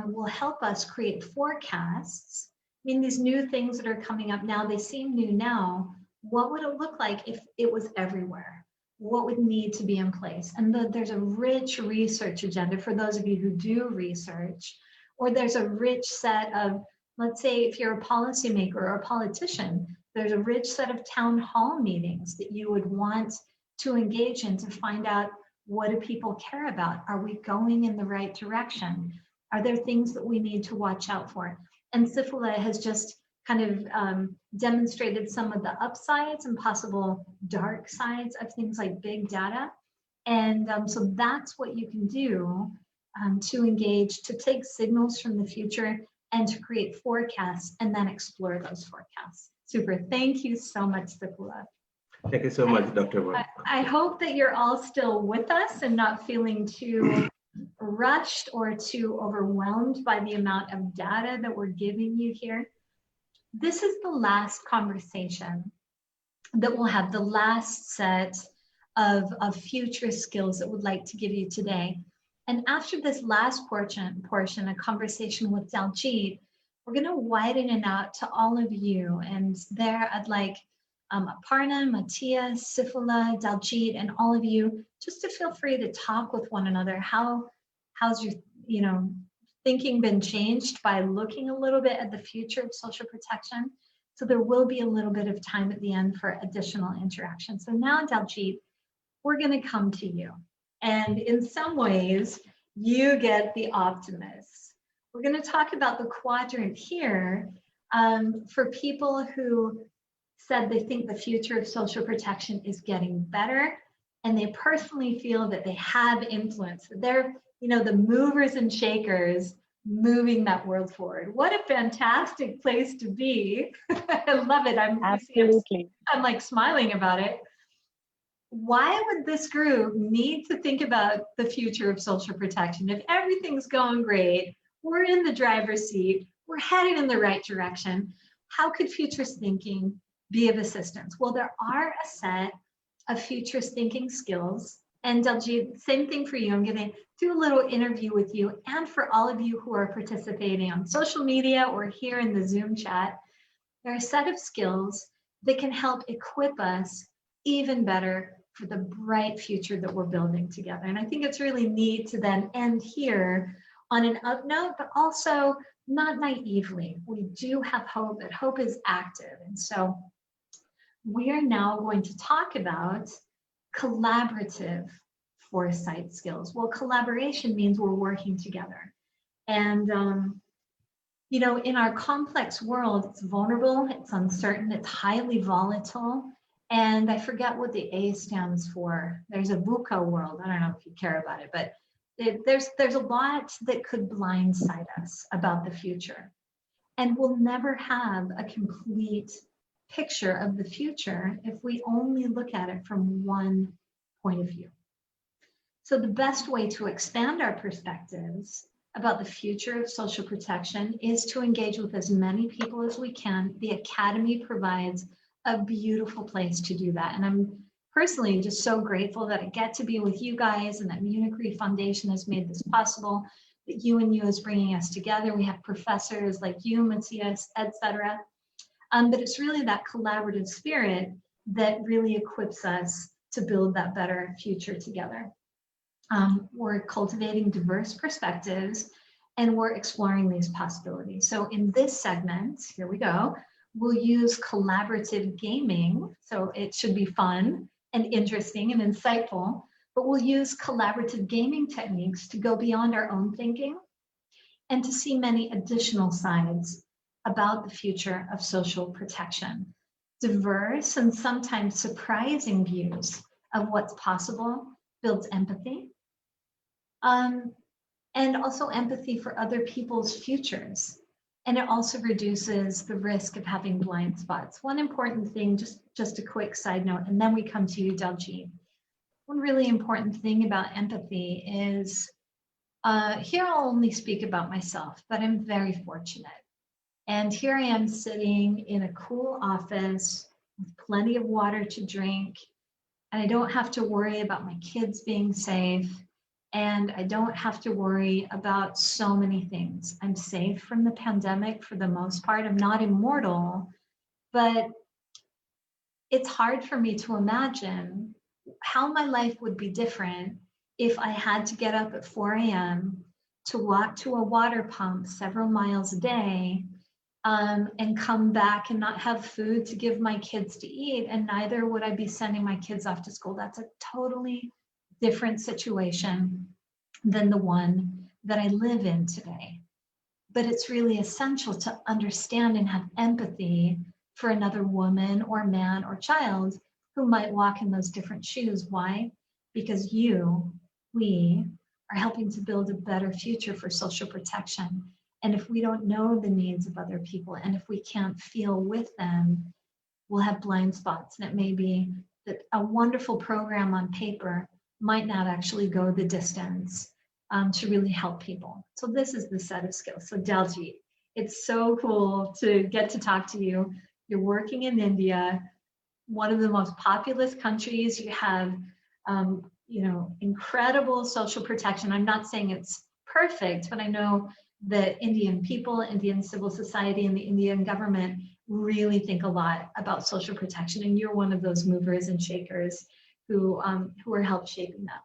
will help us create forecasts. I mean, these new things that are coming up now, they seem new now. What would it look like if it was everywhere? What would need to be in place? And there's a rich research agenda for those of you who do research, or there's a rich set of, let's say if you're a policymaker or a politician, there's a rich set of town hall meetings that you would want to engage in to find out, what do people care about? Are we going in the right direction? Are there things that we need to watch out for? And Sipala has just kind of demonstrated some of the upsides and possible dark sides of things like big data. And so that's what you can do to engage, to take signals from the future and to create forecasts and then explore those forecasts. Super, thank you so much, Sipala. Thank you so much, Dr. Wang. I hope that you're all still with us and not feeling too rushed or too overwhelmed by the amount of data that we're giving you here. This is the last conversation that we'll have, the last set of future skills that we'd like to give you today. And after this last portion, a conversation with Daljit, we're going to widen it out to all of you. And there I'd like Aparna, Matthias, Sipala, Daljit, and all of you just to feel free to talk with one another. How's your thinking been changed by looking a little bit at the future of social protection? So there will be a little bit of time at the end for additional interaction. So now, Daljit, we're going to come to you. And in some ways, you get the optimists. We're going to talk about the quadrant here for people who said they think the future of social protection is getting better, and they personally feel that they have influence. They're, the movers and shakers moving that world forward. What a fantastic place to be. I love it. Absolutely. I'm like smiling about it. Why would this group need to think about the future of social protection? If everything's going great, we're in the driver's seat, we're headed in the right direction, how could futures thinking be of assistance? Well, there are a set of futures thinking skills. And Daljit, same thing for you. I'm going to do a little interview with you, and for all of you who are participating on social media or here in the Zoom chat, there are a set of skills that can help equip us even better for the bright future that we're building together. And I think it's really neat to then end here on an up note, but also not naively. We do have hope, but hope is active. And so we are now going to talk about collaborative foresight skills. Well, collaboration means we're working together. And, you know, in our complex world, it's vulnerable, it's uncertain, it's highly volatile. And I forget what the A stands for. There's a VUCA world. I don't know if you care about it, but there's a lot that could blindside us about the future. And we'll never have a complete picture of the future if we only look at it from one point of view. So the best way to expand our perspectives about the future of social protection is to engage with as many people as we can. The Academy provides a beautiful place to do that. And I'm personally just so grateful that I get to be with you guys and that Munich Re Foundation has made this possible, that UNU is bringing us together. We have professors like you, Matthias, etc. But it's really that collaborative spirit that really equips us to build that better future together. We're cultivating diverse perspectives and we're exploring these possibilities. So in this segment, here we go, we'll use collaborative gaming. So it should be fun and interesting and insightful, but we'll use collaborative gaming techniques to go beyond our own thinking and to see many additional sides about the future of social protection. Diverse and sometimes surprising views of what's possible builds empathy, and also empathy for other people's futures. And it also reduces the risk of having blind spots. One important thing, just a quick side note, and then we come to you, Daljeet. One really important thing about empathy is, here I'll only speak about myself, but I'm very fortunate. And here I am sitting in a cool office with plenty of water to drink, and I don't have to worry about my kids being safe, and I don't have to worry about so many things. I'm safe from the pandemic for the most part. I'm not immortal, but it's hard for me to imagine how my life would be different if I had to get up at 4 a.m. to walk to a water pump several miles a day, and come back and not have food to give my kids to eat, and neither would I be sending my kids off to school. That's a totally different situation than the one that I live in today. But it's really essential to understand and have empathy for another woman or man or child who might walk in those different shoes. Why? Because we are helping to build a better future for social protection. And if we don't know the needs of other people, and if we can't feel with them, we'll have blind spots. And it may be that a wonderful program on paper might not actually go the distance to really help people. So this is the set of skills. So Daljeet, it's so cool to get to talk to you. You're working in India, one of the most populous countries. You have, incredible social protection. I'm not saying it's perfect, but I know the Indian people, Indian civil society, and the Indian government really think a lot about social protection, and you're one of those movers and shakers who are helped shaping that.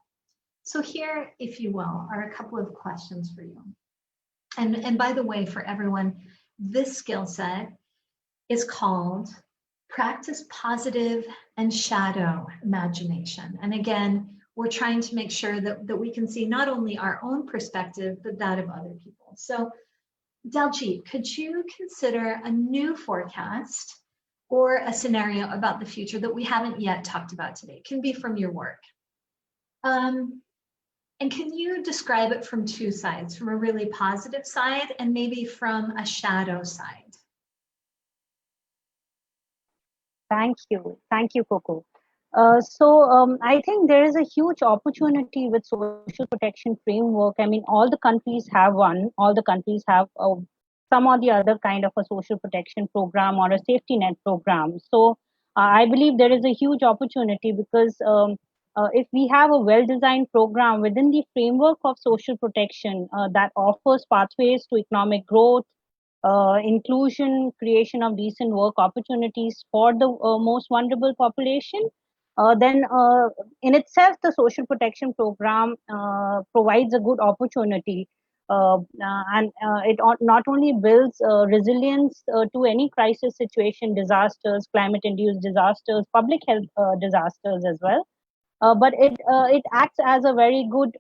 So here, if you will, are a couple of questions for you. And by the way, for everyone, this skill set is called Practice Positive and Shadow Imagination. And again, we're trying to make sure that we can see not only our own perspective, but that of other people. So Daljeet, could you consider a new forecast or a scenario about the future that we haven't yet talked about today? It can be from your work. And can you describe it from two sides, from a really positive side and maybe from a shadow side? Thank you, Coco. I think there is a huge opportunity with social protection framework. I mean, all the countries have one. All the countries have some or the other kind of a social protection program or a safety net program. So I believe there is a huge opportunity because if we have a well-designed program within the framework of social protection that offers pathways to economic growth, inclusion, creation of decent work opportunities for the most vulnerable population, then in itself the social protection program provides a good opportunity Not only builds resilience to any crisis situation, disasters, climate-induced disasters, public health disasters as well, but it acts as a very good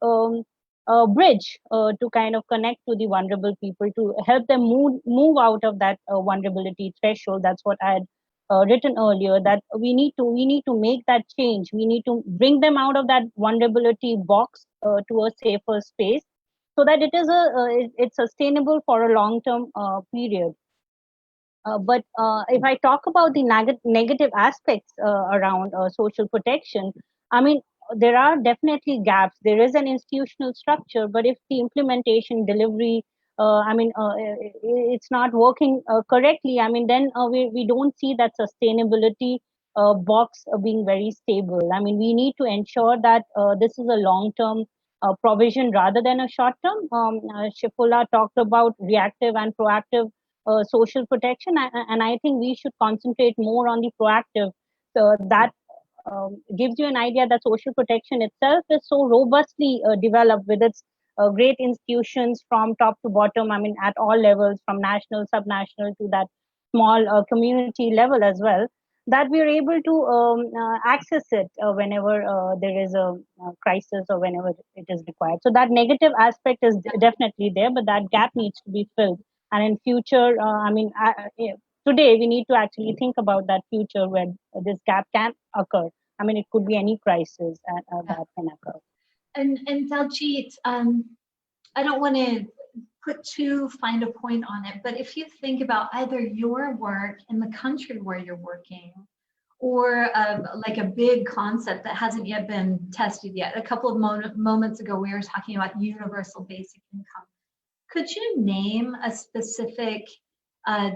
bridge to kind of connect to the vulnerable people, to help them move out of that vulnerability threshold. That's what I had written earlier, that we need to make that change. We need to bring them out of that vulnerability box to a safer space, so that it's sustainable for a long term period. But if I talk about the negative aspects around social protection, I mean, there are definitely gaps. There is an institutional structure, but if the implementation, delivery, it's not working correctly, I mean, then we don't see that sustainability box being very stable. I mean, we need to ensure that this is a long-term provision rather than a short-term. Shifula talked about reactive and proactive social protection, and I think we should concentrate more on the proactive. So that gives you an idea that social protection itself is so robustly developed with its great institutions from top to bottom. I mean, at all levels, from national, subnational to that small community level as well, that we are able to access it whenever there is a crisis or whenever it is required. So that negative aspect is definitely there, but that gap needs to be filled. And in future, today we need to actually think about that future where this gap can occur. I mean, it could be any crisis that can occur. And Daljit, I don't want to put too fine a point on it, but if you think about either your work in the country where you're working, or like a big concept that hasn't yet been tested yet. A couple of moments ago, we were talking about universal basic income. Could you name a specific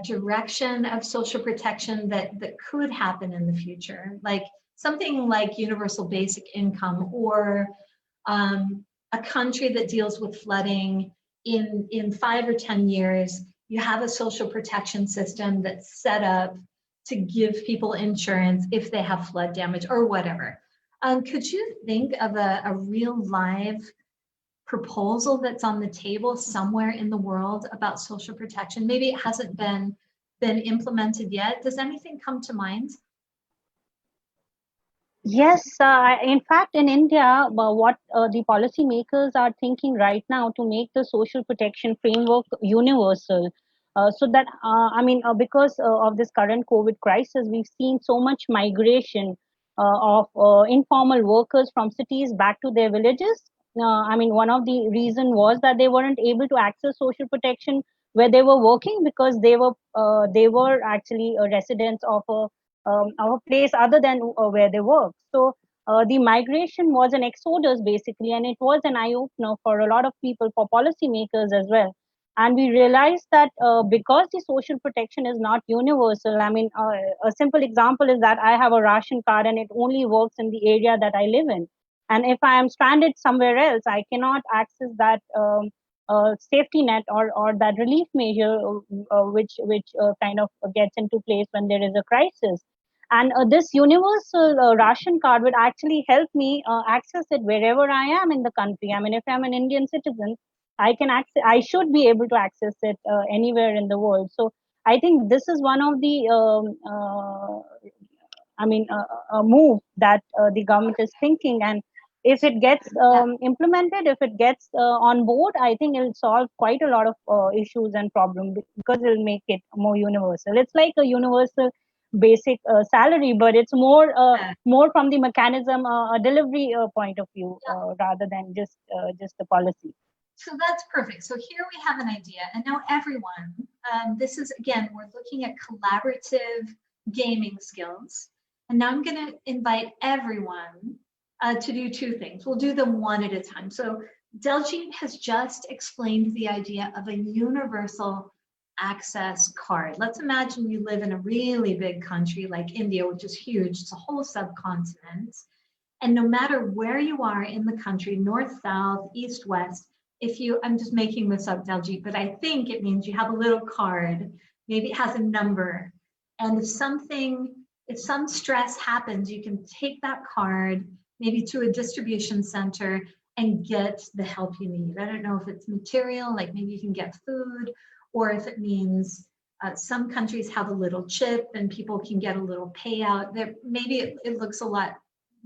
direction of social protection that could happen in the future? Like something like universal basic income, or a country that deals with flooding in 5 or 10 years, you have a social protection system that's set up to give people insurance if they have flood damage or whatever. Could you think of a real live proposal that's on the table somewhere in the world about social protection? Maybe it hasn't been implemented yet. Does anything come to mind? Yes, in fact, in India, what the policymakers are thinking right now to make the social protection framework universal, so that because of this current COVID crisis, we've seen so much migration of informal workers from cities back to their villages. One of the reason was that they weren't able to access social protection where they were working, because they were actually residents of a place other than where they work. So the migration was an exodus basically, and it was an eye opener for a lot of people, for policymakers as well. And we realized that because the social protection is not universal, a simple example is that I have a ration card and it only works in the area that I live in. And if I am stranded somewhere else, I cannot access that safety net or that relief measure which kind of gets into place when there is a crisis. And this universal ration card would actually help me access it wherever I am in the country. I mean, if I'm an Indian citizen, I should be able to access it anywhere in the world. So I think this is one of the a move that the government is thinking. And if it gets implemented, if it gets on board, I think it'll solve quite a lot of issues and problems, because it'll make it more universal. It's like a universal basic salary, but it's more from the mechanism, a delivery point of view, rather than just the policy. So that's perfect. So here we have an idea, and now everyone, this is, again, we're looking at collaborative gaming skills. And now I'm going to invite everyone to do two things. We'll do them one at a time. So Daljit has just explained the idea of a universal access card. Let's imagine you live in a really big country like India, which is huge. It's a whole subcontinent. And no matter where you are in the country, north, south, east, west, I'm just making this up, Daljit, but I think it means you have a little card. Maybe it has a number. And if some stress happens, you can take that card maybe to a distribution center and get the help you need. I don't know if it's material, like maybe you can get food, or if it means some countries have a little chip and people can get a little payout. There, maybe it looks a lot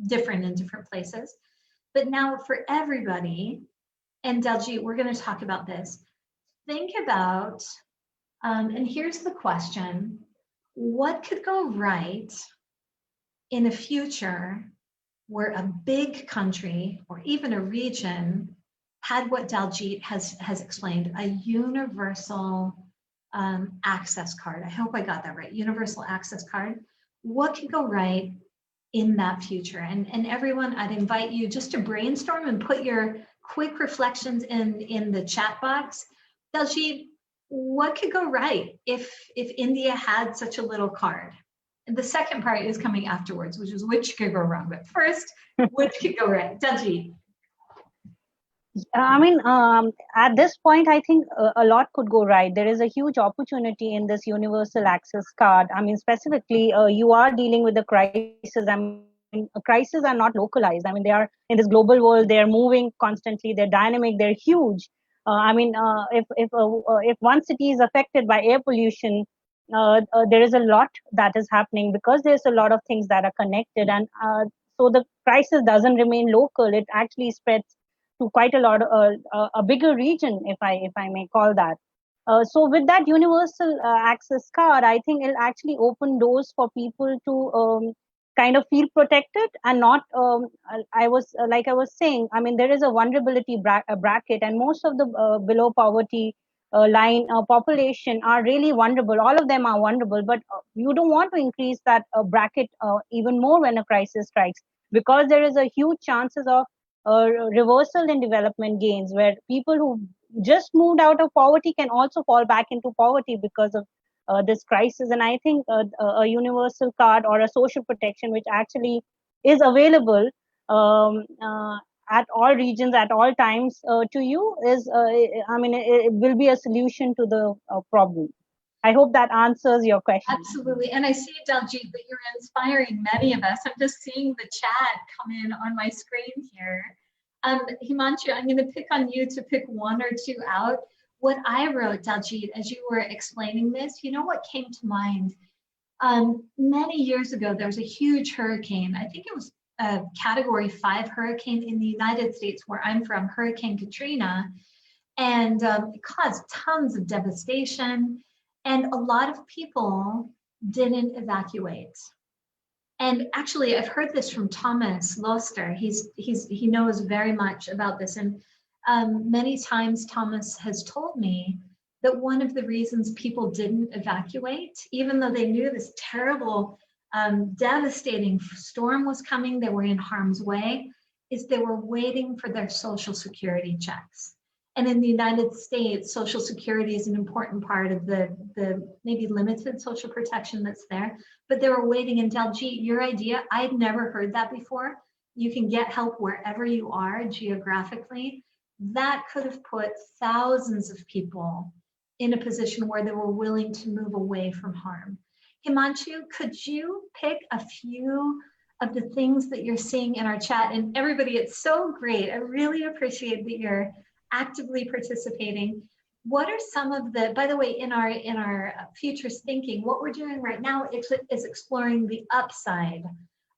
different in different places. But now for everybody, and Daljit, we're going to talk about this. Think about, and here's the question, what could go right in a future where a big country or even a region had what Daljit has explained, a universal access card. I hope I got that right, universal access card. What could go right in that future? And everyone, I'd invite you just to brainstorm and put your quick reflections in the chat box. Daljit, what could go right if India had such a little card? And the second part is coming afterwards, which is which could go wrong. But first, which could go right? Daljit. I mean, at this point, I think a lot could go right. There is a huge opportunity in this universal access card. I mean, specifically, you are dealing with the crisis. I mean, crises are not localized. I mean, they are in this global world. They are moving constantly. They're dynamic. They're huge. I mean, if one city is affected by air pollution, there is a lot that is happening because there's a lot of things that are connected, and so the crisis doesn't remain local. It actually spreads to quite a lot, a bigger region, if I may call that. So with that universal access card, I think it'll actually open doors for people to kind of feel protected and not. I was like I was saying. I mean, there is a vulnerability bracket, and most of the below poverty line population are really vulnerable. All of them are vulnerable, but you don't want to increase that bracket even more when a crisis strikes, because there is a huge chances of reversal in development gains, where people who just moved out of poverty can also fall back into poverty because of this crisis. And I think a universal card or a social protection, which actually is available at all regions, at all times to you, is, I mean, it will be a solution to the problem. I hope that answers your question. Absolutely. And I see, Daljit, that you're inspiring many of us. I'm just seeing the chat come in on my screen here. Himanshu, I'm going to pick on you to pick one or two out. What I wrote, Daljit, as you were explaining this, you know what came to mind? Many years ago, there was a huge hurricane. I think it was a Category 5 hurricane in the United States, where I'm from, Hurricane Katrina. And it caused tons of devastation. And a lot of people didn't evacuate. And actually, I've heard this from Thomas Loster. He knows very much about this. And many times Thomas has told me that one of the reasons people didn't evacuate, even though they knew this terrible, devastating storm was coming, they were in harm's way, is they were waiting for their Social Security checks. And in the United States, Social Security is an important part of the maybe limited social protection that's there, but they were waiting. And Daljit, your idea, I'd never heard that before. You can get help wherever you are geographically. That could have put thousands of people in a position where they were willing to move away from harm. Himanshu, could you pick a few of the things that you're seeing in our chat? And everybody, it's so great. I really appreciate that you're actively participating. What are some of the, by the way, in our futures thinking, what we're doing right now is exploring the upside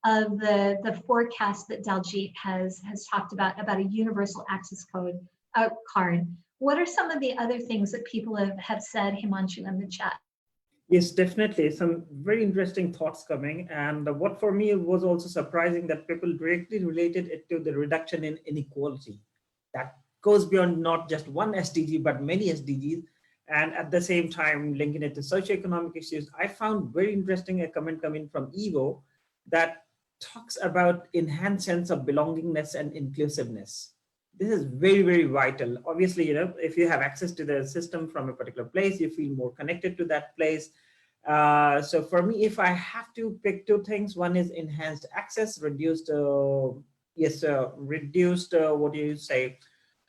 of the forecast that Daljit has talked about a universal access card. What are some of the other things that people have said, Himanshu, in the chat? Yes, definitely. Some very interesting thoughts coming. And what for me was also surprising, that people directly related it to the reduction in inequality. That goes beyond not just one SDG, but many SDGs. And at the same time, linking it to socioeconomic issues. I found very interesting a comment coming from Evo that talks about enhanced sense of belongingness and inclusiveness. This is very, very vital. Obviously, you know, if you have access to the system from a particular place, you feel more connected to that place. So for me, if I have to pick two things, one is enhanced access, reduced, reduced, what do you say,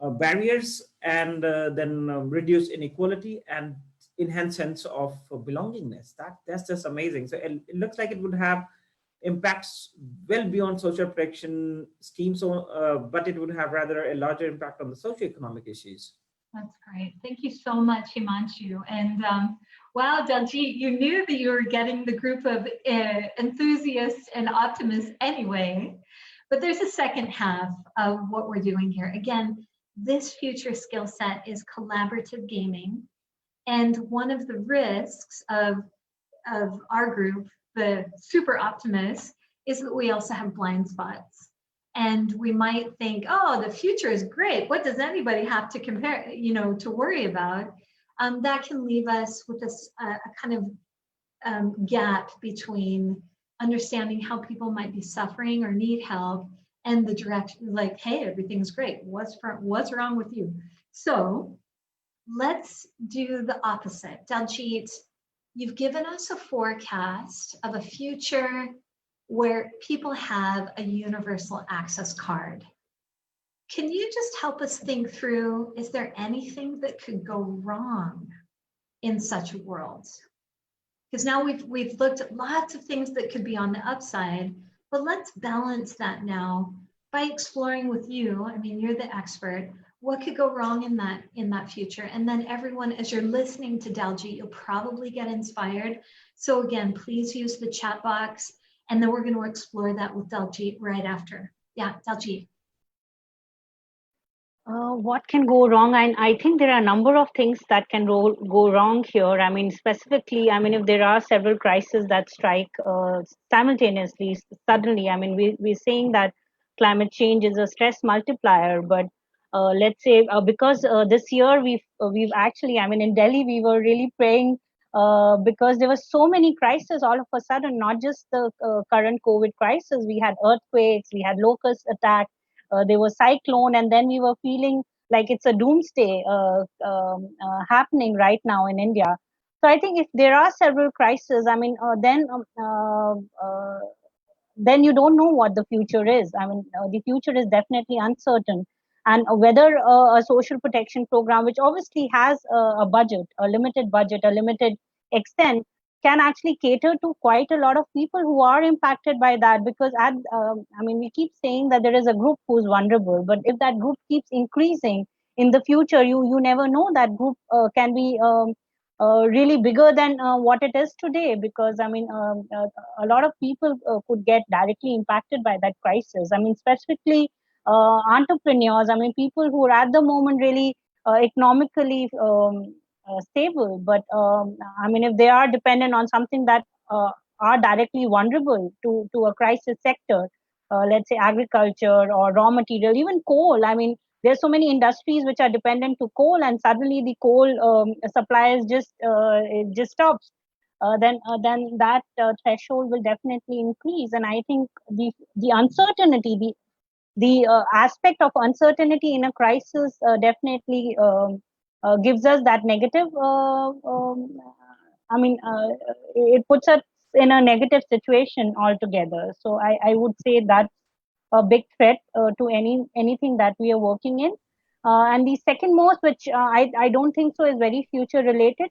barriers, and then reduce inequality and enhance sense of belongingness. That's just amazing. So it looks like it would have impacts well beyond social protection schemes, but it would have rather a larger impact on the socioeconomic issues. That's great. Thank you so much, Himanshu. And wow, Daljit, you knew that you were getting the group of enthusiasts and optimists anyway. But there's a second half of what we're doing here. Again, this future skill set is collaborative gaming. And one of the risks of our group, the super optimists, is that we also have blind spots. And we might think, oh, the future is great. What does anybody have to compare, to worry about? That can leave us with a kind of gap between understanding how people might be suffering or need help and the direction, like, hey, everything's great. What's wrong with you? So let's do the opposite. Daljit, you've given us a forecast of a future where people have a universal access card. Can you just help us think through, is there anything that could go wrong in such a world? Because now we've looked at lots of things that could be on the upside, but let's balance that now by exploring with you. I mean, you're the expert. What could go wrong in that future? And then everyone, as you're listening to Daljit, you'll probably get inspired. So again, please use the chat box, and then we're going to explore that with Daljit right after. Yeah, Daljit. What can go wrong? And I think there are a number of things that can go wrong here. I mean, specifically, if there are several crises that strike simultaneously, suddenly, we're saying that climate change is a stress multiplier, but let's say because this year we've actually, in Delhi, we were really praying because there were so many crises all of a sudden, not just the current COVID crisis. We had earthquakes, we had locust attack, there was cyclone, and then we were feeling like it's a doomsday happening right now in India. So I think if there are several crises, then you don't know what the future is. The future is definitely uncertain. And whether a social protection program, which obviously has a budget, a limited extent, can actually cater to quite a lot of people who are impacted by that, because we keep saying that there is a group who's vulnerable, but if that group keeps increasing in the future, you never know, that group can be really bigger than what it is today, because a lot of people could get directly impacted by that crisis. Specifically entrepreneurs, people who are at the moment really economically stable, but if they are dependent on something that are directly vulnerable to a crisis sector, let's say agriculture or raw material, even coal. There's so many industries which are dependent to coal, and suddenly the coal supplies just stops. Then that threshold will definitely increase, and I think the uncertainty, the aspect of uncertainty in a crisis definitely gives us that negative. It puts us in a negative situation altogether. So I would say that's a big threat to anything that we are working in. And the second most, which I don't think so is very future related,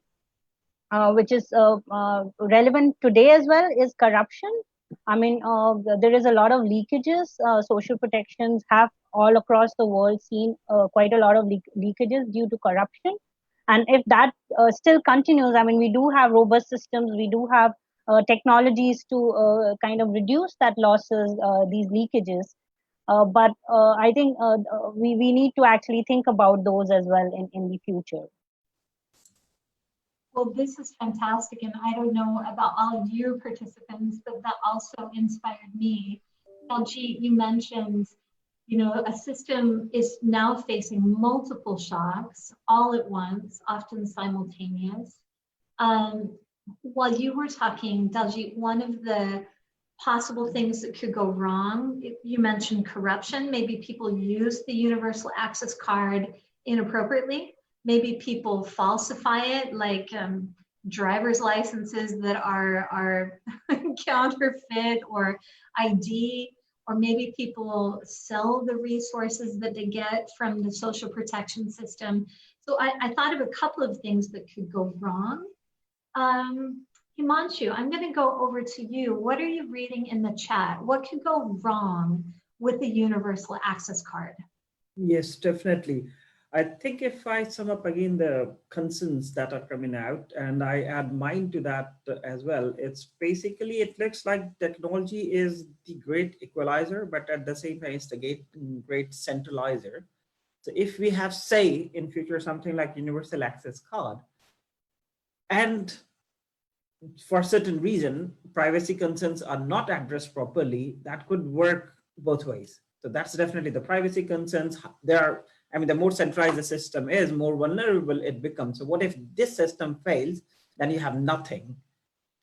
which is relevant today as well, is corruption. There is a lot of leakages. Social protections have all across the world seen quite a lot of leakages due to corruption. And if that still continues, we do have robust systems, we do have technologies to kind of reduce that losses, these leakages. But I think we need to actually think about those as well in the future. Well, this is fantastic, and I don't know about all of you participants, but that also inspired me. Daljit, you mentioned, a system is now facing multiple shocks all at once, often simultaneous. While you were talking, Daljit, one of the possible things that could go wrong, you mentioned corruption. Maybe people use the universal access card inappropriately. Maybe people falsify it, like driver's licenses that are counterfeit, or ID, or maybe people sell the resources that they get from the social protection system. So I thought of a couple of things that could go wrong. Himanshu, I'm going to go over to you. What are you reading in the chat? What could go wrong with the universal access card? Yes, definitely. I think if I sum up again the concerns that are coming out and I add mine to that as well, it's basically, it looks like technology is the great equalizer, but at the same time, it's the great centralizer. So if we have, say, in future, something like universal access card, and for certain reason, privacy concerns are not addressed properly, that could work both ways. So that's definitely the privacy concerns. There are, I mean, the more centralized the system is, more vulnerable it becomes. So what if this system fails? Then you have nothing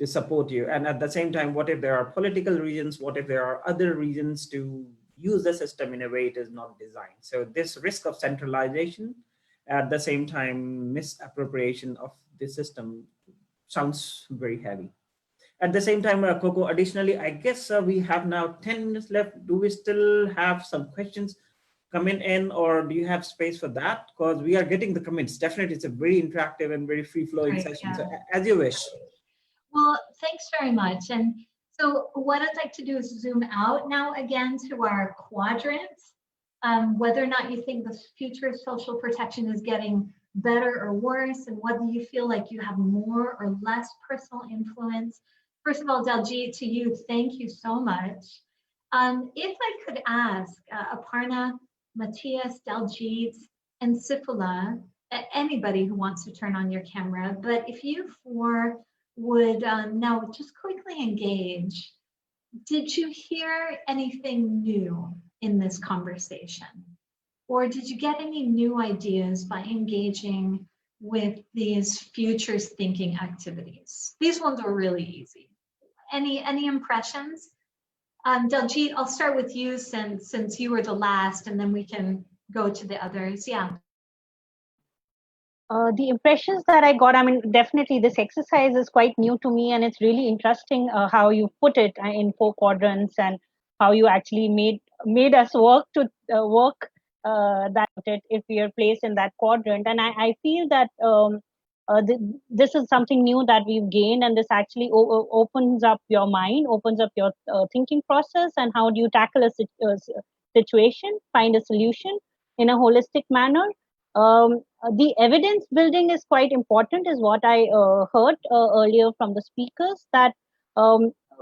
to support you. And at the same time, what if there are political reasons? What if there are other reasons to use the system in a way it is not designed? So this risk of centralization, at the same time, misappropriation of the system sounds very heavy. At the same time, Coco, additionally, I guess we have now 10 minutes left. Do we still have some questions coming in, or do you have space for that? Because we are getting the comments. Definitely, it's a very interactive and very free-flowing Right, session. yeah. So as you wish. Well, thanks very much. And so what I'd like to do is zoom out now again to our quadrants. Whether or not you think the future of social protection is getting better or worse, and whether you feel like you have more or less personal influence. First of all, Daljit, to you, thank you so much. If I could ask Aparna, Matthias, Daljit, and Sifala, anybody who wants to turn on your camera, but if you four would now just quickly engage, did you hear anything new in this conversation? Or did you get any new ideas by engaging with these futures thinking activities? These ones are really easy. Any impressions? Daljit, I'll start with you since you were the last, and then we can go to the others. Yeah. The impressions that I got, I mean, definitely this exercise is quite new to me, and it's really interesting how you put it in 4 quadrants and how you actually made us work to work that it if we are placed in that quadrant. And I feel that this is something new that we've gained, and this actually opens up your mind, opens up your thinking process, and how do you tackle a situation, find a solution in a holistic manner. The evidence building is quite important, is what I heard earlier from the speakers, that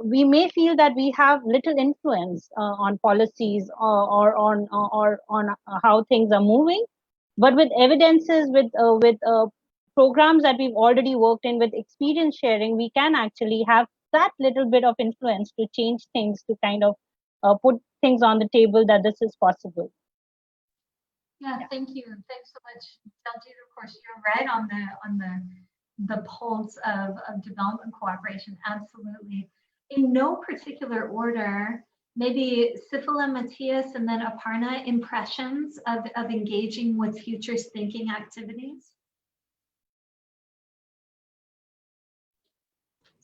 we may feel that we have little influence on policies or on how things are moving, but with evidences, with programs that we've already worked in, with experience sharing, we can actually have that little bit of influence to change things, to kind of put things on the table that this is possible. Yeah, thank you. Thanks so much, Daljit. Of course, you're right on the pulse of development cooperation. Absolutely. In no particular order, maybe Sifala, Matthias, and then Aparna, impressions of engaging with futures thinking activities.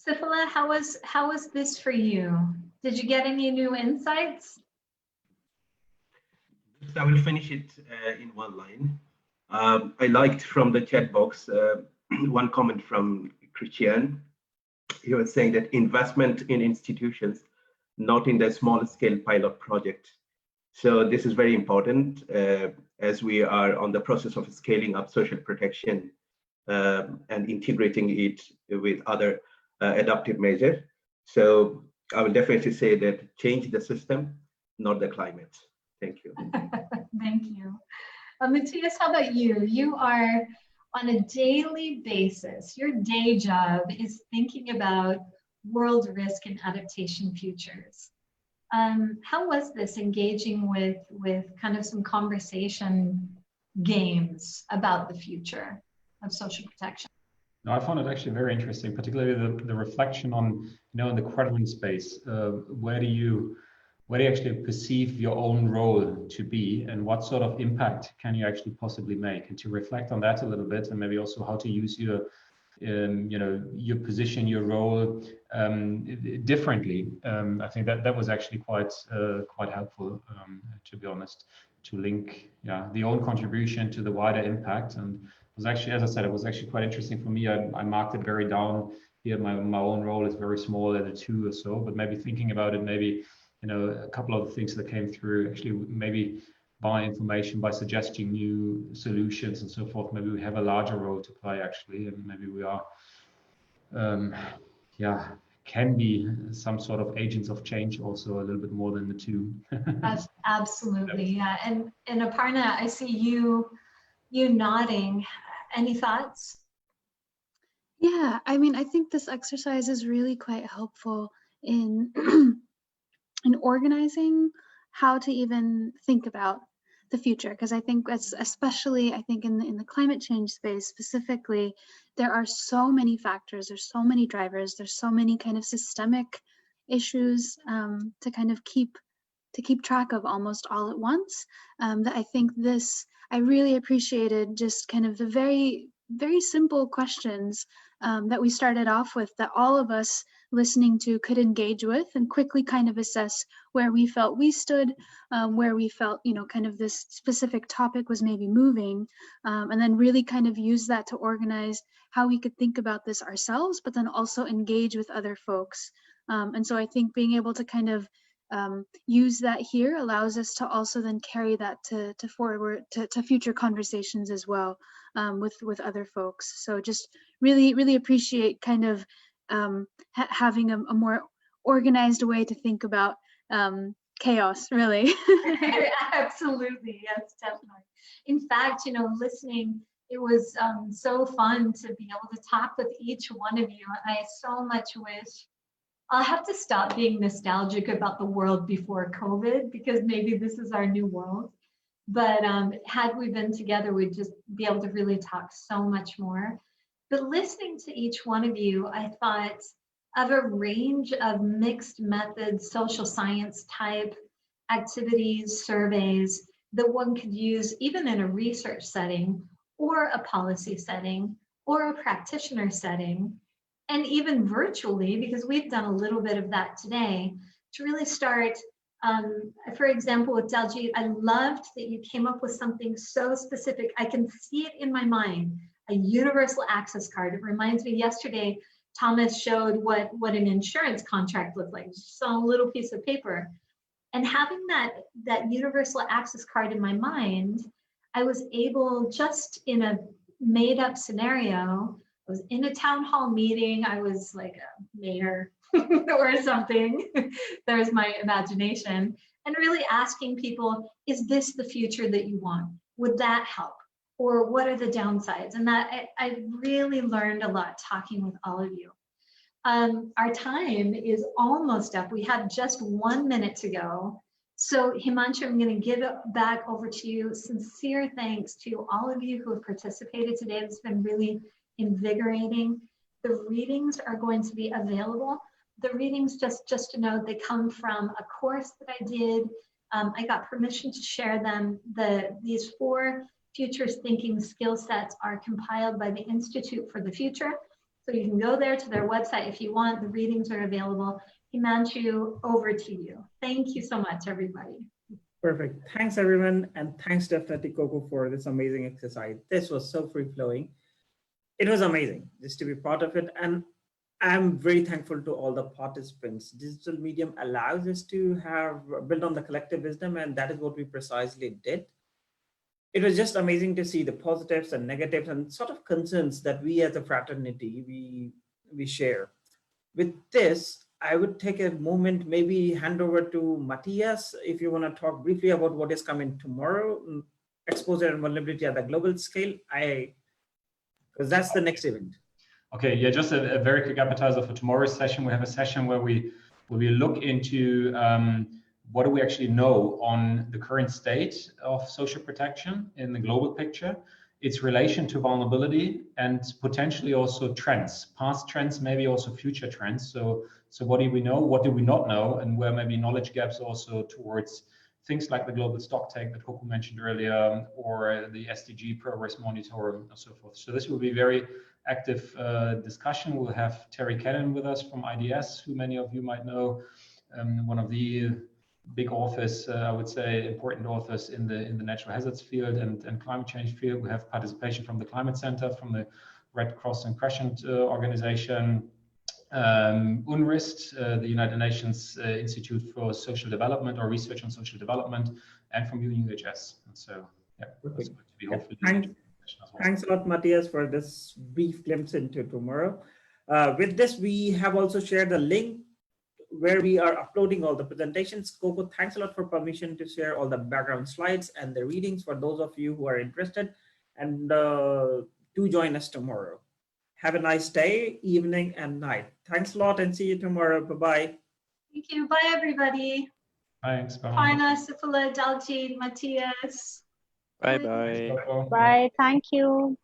Sifala, how was this for you? Did you get any new insights? I will finish it in one line. I liked from the chat box one comment from Christian. He was saying that investment in institutions, not in the small scale pilot project. So this is very important as we are on the process of scaling up social protection and integrating it with other adaptive measures. So I will definitely say that change the system, not the climate. Thank you. Thank you. Matthias, how about you? You are on a daily basis, your day job is thinking about world risk and adaptation futures. How was this engaging with kind of some conversation games about the future of social protection? No, I found it actually very interesting, particularly the reflection on, in the quadrant space. Where do you actually perceive your own role to be, and what sort of impact can you actually possibly make? And to reflect on that a little bit, and maybe also how to use your your position, your role differently. I think that was actually quite helpful, to be honest, to link the own contribution to the wider impact. And it was actually, as I said, it was actually quite interesting for me. I marked it very down here my own role is very small at a 2 or so, but maybe thinking about it, maybe, you know, a couple of the things that came through, actually maybe by information, by suggesting new solutions and so forth, maybe we have a larger role to play actually, and maybe we are, yeah, can be some sort of agents of change also a little bit more than the 2. Absolutely, yeah. And Aparna, I see you nodding. Any thoughts? Yeah, I mean, I think this exercise is really quite helpful in in organizing how to even think about the future, because I think especially I think in the climate change space specifically, there are so many factors, there's so many drivers, there's so many kind of systemic issues to kind of keep track of almost all at once, that I think I really appreciated just kind of the very, very simple questions that we started off with, that all of us listening to could engage with and quickly kind of assess where we felt we stood, where we felt, you know, kind of this specific topic was maybe moving, and then really kind of use that to organize how we could think about this ourselves, but then also engage with other folks. And so I think being able to kind of use that here allows us to also then carry that to forward to future conversations as well, with other folks. So just really appreciate kind of having a more organized way to think about chaos, really. Absolutely, yes, definitely. In fact, you know, listening, it was so fun to be able to talk with each one of you. I so much wish I'll have to stop being nostalgic about the world before COVID, because maybe this is our new world. But had we been together, we'd just be able to really talk so much more. But listening to each one of you, I thought of a range of mixed methods, social science type activities, surveys that one could use even in a research setting or a policy setting or a practitioner setting, and even virtually, because we've done a little bit of that today, to really start, for example, with Daljeet, I loved that you came up with something so specific. I can see it in my mind, a universal access card. It reminds me, yesterday, Thomas showed what an insurance contract looked like, just on a little piece of paper. And having that universal access card in my mind, I was able, just in a made up scenario, I was in a town hall meeting. I was like a mayor or something. There's my imagination. And really asking people, is this the future that you want? Would that help? Or what are the downsides? And that I really learned a lot talking with all of you. Our time is almost up. We have just 1 minute to go. So Himanshu, I'm going to give it back over to you. Sincere thanks to all of you who have participated today. It's been really invigorating. The readings are going to be available. The readings, just to know, they come from a course that I did. I got permission to share them. These 4 futures thinking skill sets are compiled by the Institute for the Future. So you can go there to their website if you want. The readings are available. Himanshu, over to you. Thank you so much, everybody. Perfect. Thanks, everyone. And thanks, definitely, Coco, for this amazing exercise. This was so free-flowing. It was amazing just to be part of it. And I'm very thankful to all the participants. Digital medium allows us to build on the collective wisdom, and that is what we precisely did. It was just amazing to see the positives and negatives and sort of concerns that we as a fraternity, we share. With this, I would take a moment, maybe hand over to Matthias, if you want to talk briefly about what is coming tomorrow, exposure and vulnerability at the global scale, because that's the next event. Okay, yeah, just a very quick appetizer for tomorrow's session. We have a session where we look into what do we actually know on the current state of social protection in the global picture, its relation to vulnerability, and potentially also trends, past trends, maybe also future trends. So what do we know, what do we not know, and where maybe knowledge gaps also towards things like the global stock take that Coco mentioned earlier, or the SDG progress monitor and so forth. So this will be very active discussion. We'll have Terry Cannon with us from IDS, who many of you might know, one of the big authors, I would say, important authors in the natural hazards field and climate change field. We have participation from the Climate Center, from the Red Cross and Crescent organization, UNRIST, the United Nations Institute for Social Development or Research on Social Development, and from UNHS. And so, yeah, that's going to be hopefully. Thanks a lot, Matthias, for this brief glimpse into tomorrow. With this, we have also shared the link where we are uploading all the presentations. Coco, thanks a lot for permission to share all the background slides and the readings for those of you who are interested, and do join us tomorrow. Have a nice day, evening, and night. Thanks a lot, and see you tomorrow. Bye-bye. Thank you. Bye, everybody. Thanks. Bye. Parna, Sifala, Daljit, Matthias. Bye-bye. Bye. Thank you.